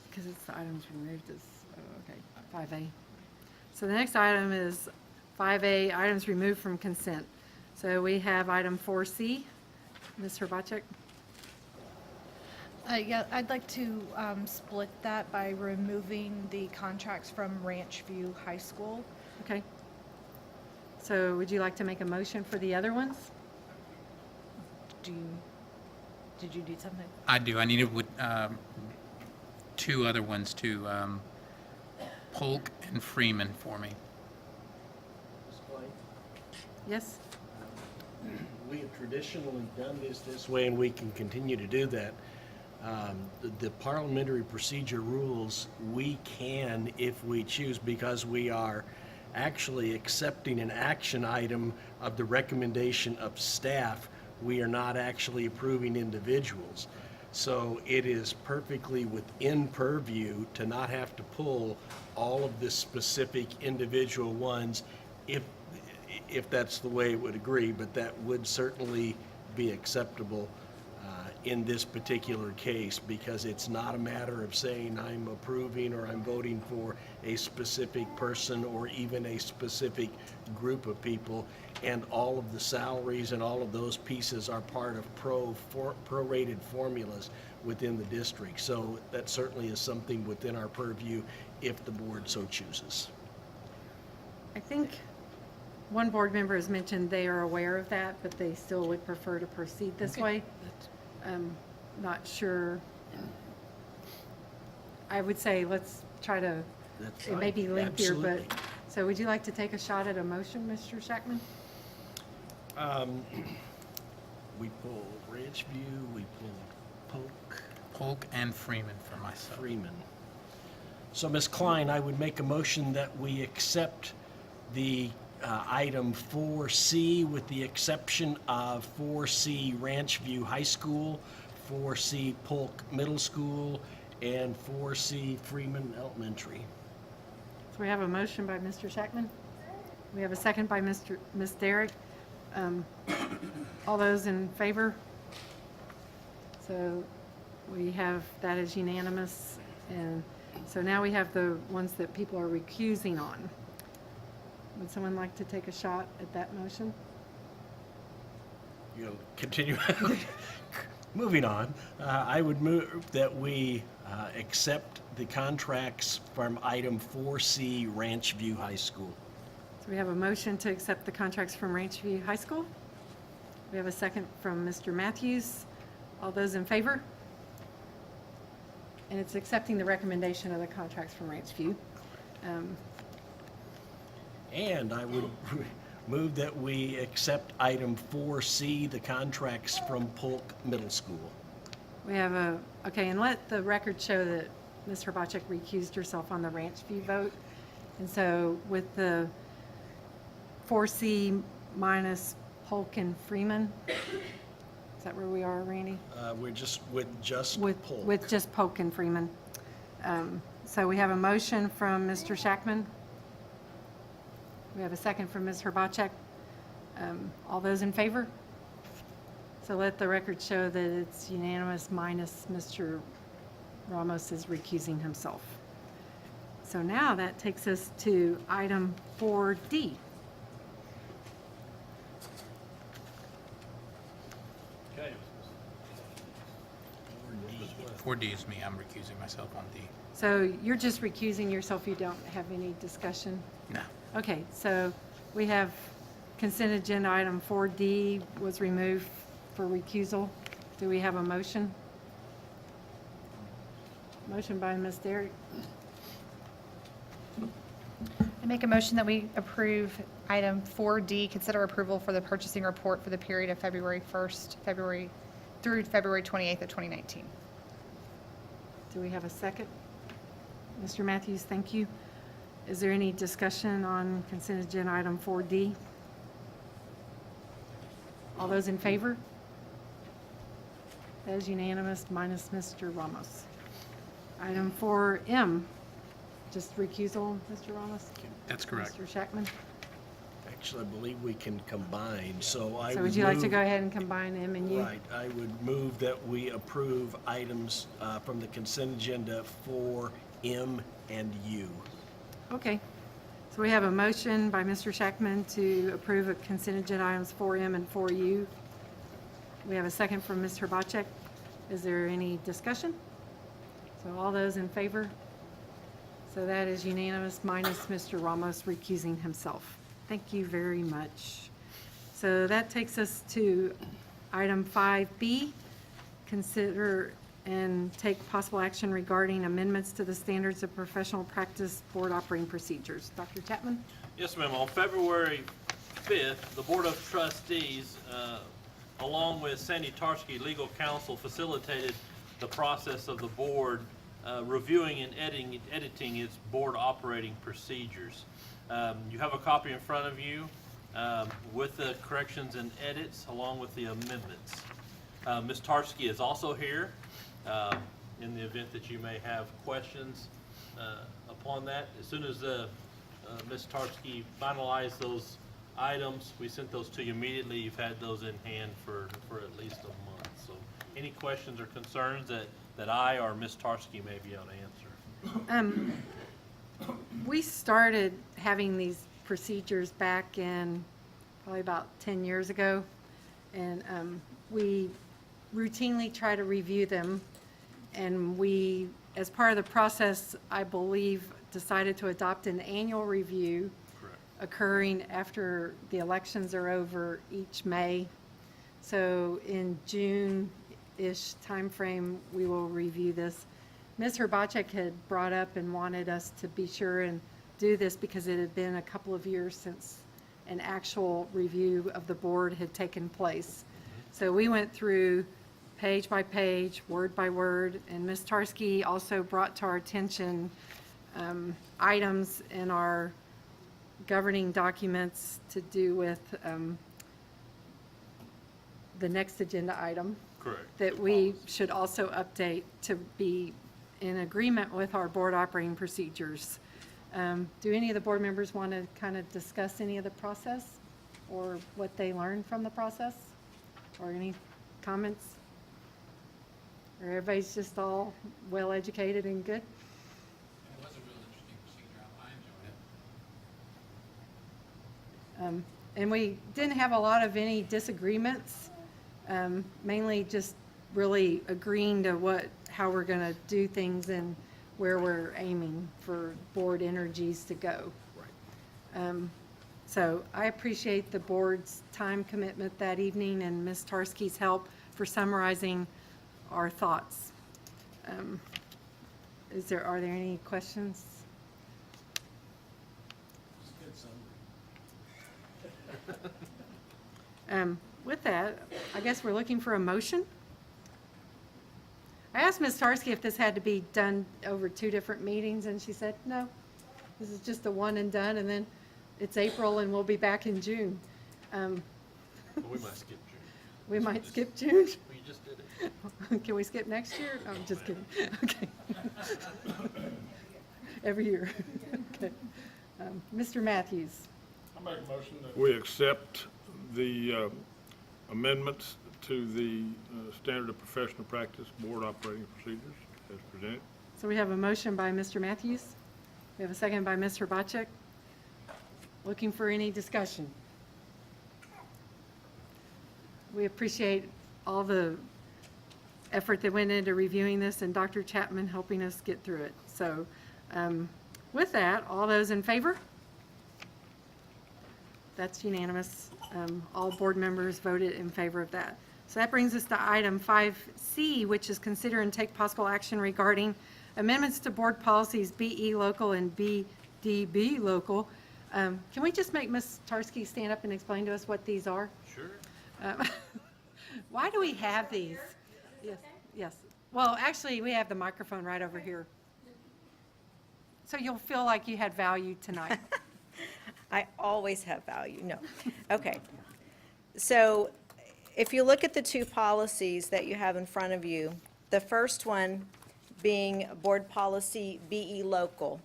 Because it's the items removed is, okay, 5A. So the next item is 5A, items removed from consent. So we have item 4C. Ms. Hrbacek? Yeah, I'd like to split that by removing the contracts from Ranch View High School. Okay. So would you like to make a motion for the other ones? Did you do something? I do. I needed 2 other ones too, Polk and Freeman for me. Yes? We have traditionally done this way, and we can continue to do that. The parliamentary procedure rules, we can, if we choose, because we are actually accepting an action item of the recommendation of staff, we are not actually approving individuals. So it is perfectly within purview to not have to pull all of the specific individual ones if that's the way it would agree, but that would certainly be acceptable in this particular case, because it's not a matter of saying I'm approving or I'm voting for a specific person or even a specific group of people, and all of the salaries and all of those pieces are part of prorated formulas within the district. So that certainly is something within our purview if the board so chooses. I think one board member has mentioned they are aware of that, but they still would prefer to proceed this way. Not sure. I would say let's try to, it may be lengthier, but, so would you like to take a shot at a motion, Mr. Shackman? We pulled Ranch View, we pulled Polk and Freeman for myself. Freeman. So, Ms. Klein, I would make a motion that we accept the item 4C with the exception of 4C Ranch View High School, 4C Polk Middle School, and 4C Freeman Elementary. So we have a motion by Mr. Shackman. We have a second by Ms. Derrick. All those in favor? So we have, that is unanimous. And so now we have the ones that people are recusing on. Would someone like to take a shot at that motion? You know, continue. Moving on, I would move that we accept the contracts from item 4C Ranch View High School. So we have a motion to accept the contracts from Ranch View High School. We have a second from Mr. Matthews. All those in favor? And it's accepting the recommendation of the contracts from Ranch View. And I would move that we accept item 4C, the contracts from Polk Middle School. We have okay, and let the record show that Ms. Herbacek recused herself on the Ranch View vote. And so with the 4C minus Polk and Freeman, is that where we are, Randy? We're just with Polk. With just Polk and Freeman. So we have a motion from Mr. Shackman. We have a second from Ms. Herbacek. All those in favor? So let the record show that it's unanimous minus Mr. Ramos is recusing himself. So now that takes us to item 4D. Okay. 4D is me, I'm recusing myself on D. So you're just recusing yourself, you don't have any discussion? No. Okay, so we have consent agenda item 4D was removed for recusal. Do we have a motion? Motion by Ms. Derrick. I make a motion that we approve item 4D, consider approval for the purchasing report for the period of February 1st, through February 28th of 2019. Do we have a second? Mr. Matthews, thank you. Is there any discussion on consent agenda item 4D? All those in favor? That is unanimous minus Mr. Ramos. Item 4M, just recusal, Mr. Ramos? That's correct. Mr. Shackman? Actually, I believe we can combine, so I would So would you like to move- go ahead and combine M and U? Right, I would move that we approve items from the consent agenda for M and U. Okay. So we have a motion by Mr. Shackman to approve of consent agenda items 4M and 4U. We have a second from Ms. Herbacek. Is there any discussion? So all those in favor? So that is unanimous minus Mr. Ramos recusing himself. Thank you very much. So that takes us to item 5B, consider and take possible action regarding amendments to the standards of professional practice board operating procedures. Dr. Chapman? Yes, ma'am. On February 5th, the Board of Trustees, along with Sandy Tarski, legal counsel, facilitated the process of the board reviewing and editing its board operating procedures. You have a copy in front of you with the corrections and edits along with the amendments. Ms. Tarski is also here in the event that you may have questions upon that. As soon as Ms. Tarski finalized those items, we sent those to you immediately. You've had those in hand for at least a month. So any questions or concerns that I or Ms. Tarski may be able to answer? We started having these procedures back in probably about 10 years ago, and we routinely try to review them, and we, as part of the process, I believe, decided to adopt an annual review occurring after the elections are over each May. So in June-ish timeframe, we will review this. Ms. Herbacek had brought up and wanted us to be sure and do this because it had been a couple of years since an actual review of the board had taken place. So we went through page by page, word by word, and Ms. Tarski also brought to our attention items in our governing documents to do with the next agenda item. Correct. That we should also update to be in agreement with our board operating procedures. Do any of the board members want to kind of discuss any of the process or what they learned from the process? Or any comments? Or everybody's just all well-educated and good? It was a real interesting procedure. I enjoyed it. And we didn't have a lot of any disagreements, mainly just really agreeing to how we're going to do things and where we're aiming for board energies to go. So I appreciate the board's time commitment that evening and Ms. Tarski's help for summarizing our thoughts. Are there any questions? With that, I guess we're looking for a motion. I asked Ms. Tarski if this had to be done over 2 different meetings, and she said, no, this is just a one and done, and then it's April and we'll be back in June. We might skip June. We might skip June? We just did it. Can we skip next year? No, I'm just kidding. Okay. Every year. Okay. Mr. Matthews. I make a motion that we accept the amendments to the Standard of Professional Practice Board Operating Procedures as presented. So we have a motion by Mr. Matthews. We have a second by Ms. Hrbacek. Looking for any discussion? We appreciate all the effort that went into reviewing this and Dr. Chapman helping us get through it. So with that, all those in favor? That's unanimous. All board members voted in favor of that. So that brings us to item 5C, which is consider and take possible action regarding amendments to board policies BE local and BDB local. Can we just make Ms. Tarski stand up and explain to us what these are? Sure. Why do we have these? Yes, yes. Well, actually, we have the microphone right over here. So you'll feel like you had value tonight. I always have value. No. Okay. So if you look at the 2 policies that you have in front of you, the first one being Board Policy BE Local.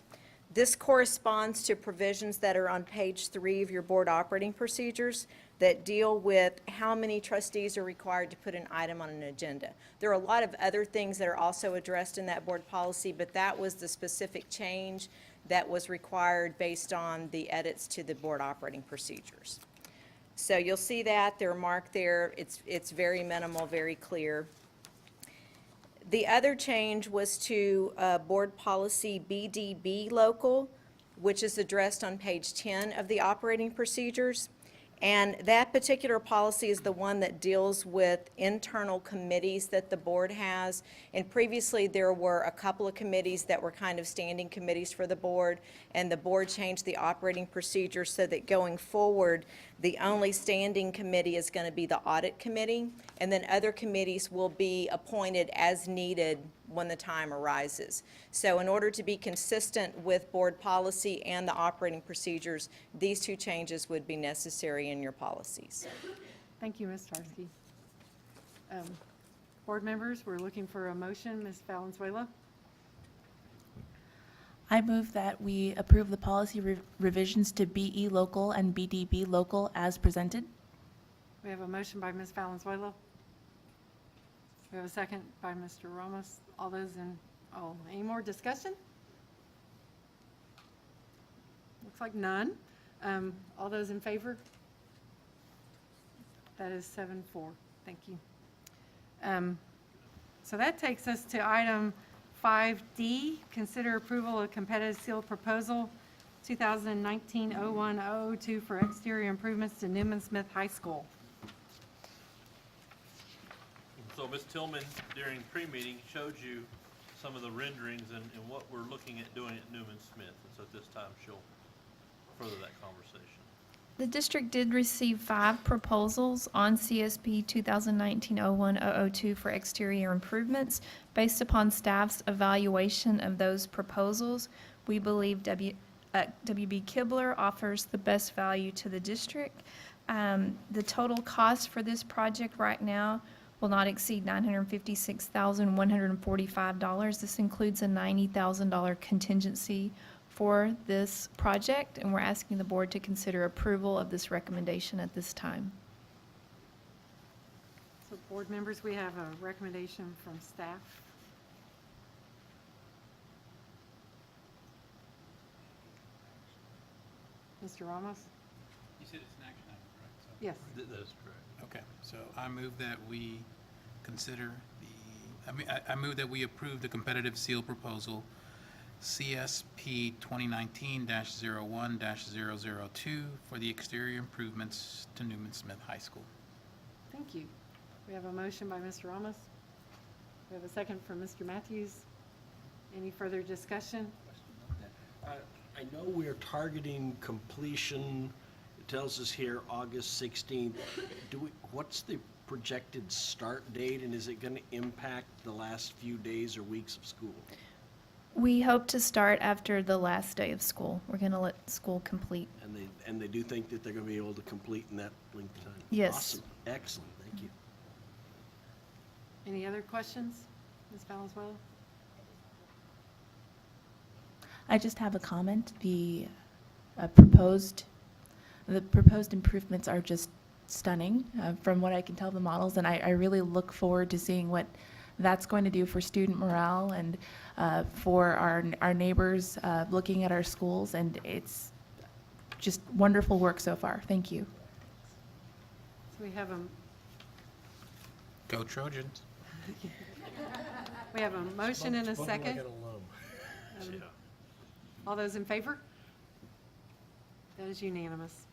This corresponds to provisions that are on page 3 of your board operating procedures that deal with how many trustees are required to put an item on an agenda. There are a lot of other things that are also addressed in that board policy, but that was the specific change that was required based on the edits to the board operating procedures. So you'll see that they're marked there. It's very minimal, very clear. The other change was to board policy BDB local, which is addressed on page 10 of the operating procedures. And that particular policy is the one that deals with internal committees that the board has. And previously, there were a couple of committees that were kind of standing committees for the board, and the board changed the operating procedure so that going forward, the only standing committee is going to be the audit committee, and then other committees will be appointed as needed when the time arises. So in order to be consistent with board policy and the operating procedures, these 2 changes would be necessary in your policies. Thank you, Ms. Tarski. Board members, we're looking for a motion. Ms. Valenzuela? I move that we approve the policy revisions to BE local and BDB local as presented. We have a motion by Ms. Valenzuela. We have a second by Mr. Ramos. All those any more discussion? Looks like none. All those in favor? That is 7-4. Thank you. So that takes us to item 5D, consider approval of competitive sealed proposal 2019-01-002 for exterior improvements to Newman Smith High School. So Ms. Tillman, during pre-meeting, showed you some of the renderings and what we're looking at doing at Newman Smith. And so at this time, she'll further that conversation. The district did receive 5 proposals on CSP 2019-01-002 for exterior improvements. Based upon staff's evaluation of those proposals, we believe WB Kibler offers the best value to the district. The total cost for this project right now will not exceed $956,145. This includes a $90,000 contingency for this project, and we're asking the board to consider approval of this recommendation at this time. So board members, we have a recommendation from staff. Mr. Ramos? You said it's an action item, correct? So- Yes. That is correct. Okay, so I move that we consider I move that we approve the competitive seal proposal CSP 2019-01-002 for the exterior improvements to Newman Smith High School. Thank you. We have a motion by Mr. Ramos. We have a second from Mr. Matthews. Any further discussion? I know we're targeting completion, it tells us here August 16th. What's the projected start date, and is it going to impact the last few days or weeks of school? We hope to start after the last day of school. We're going to let school complete. And they do think that they're going to be able to complete in that length of time? Yes. Awesome, excellent, thank you. Any other questions? Ms. Valenzuela? I just have a comment. The proposed improvements are just stunning from what I can tell the models, and I really look forward to seeing what that's going to do for student morale and for our neighbors looking at our schools, and it's just wonderful work so far. Thank you. So we have a Go Trojans. we have a motion and a Spoken like second. an alum. All those in favor? That is unanimous.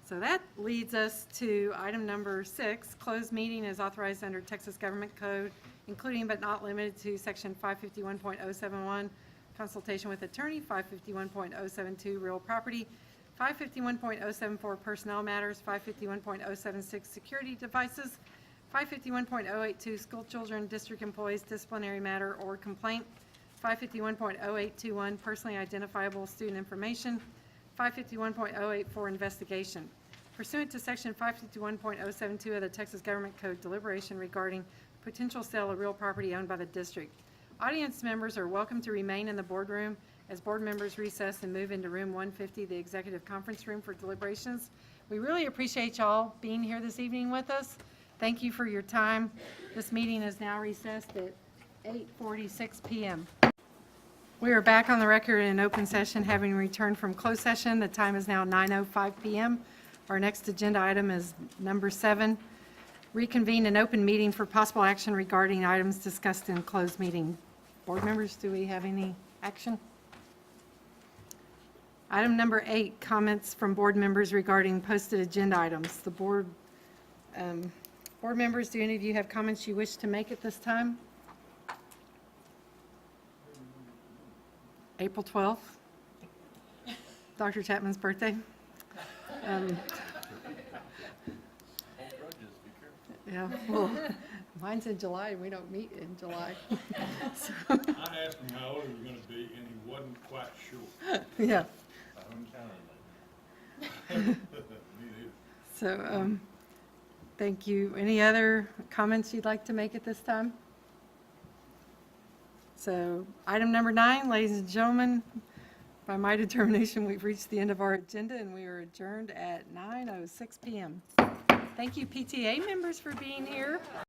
So that leads us to item number 6. Closed meeting is authorized under Texas Government Code, including but not limited to Section 551.071, consultation with attorney, 551.072, real property, 551.074, personnel matters, 551.076, security devices, 551.082, school children, district employees, disciplinary matter or complaint, 551.0821, personally identifiable student information, 551.084, investigation. Pursuant to Section 551.072 of the Texas Government Code, deliberation regarding potential sale of real property owned by the district. Audience members are welcome to remain in the boardroom as board members recess and move into room 150, the executive conference room, for deliberations. We really appreciate y'all being here this evening with us. Thank you for your time. This meeting is now recessed at 8:46 p.m. We are back on the record in open session, having returned from closed session. The time is now 9:05 p.m. Our next agenda item is number 7, reconvene an open meeting for possible action regarding items discussed in closed meeting. Board members, do we have any action? Item number 8, comments from board members regarding posted agenda items. The board members, do any of you have comments you wish to make at this time? April 12th, Dr. Chapman's birthday. Yeah, well, mine's in July, and we don't meet in July. So, I asked him how old he was gonna be, and he wasn't quite sure. yeah, Me neither. so, thank you. Any other comments you'd like to make at this time? So, item number 9, ladies and gentlemen, by my determination, we've reached the end of our agenda, and we are adjourned at 9:06 p.m. Thank you, PTA members, for being here.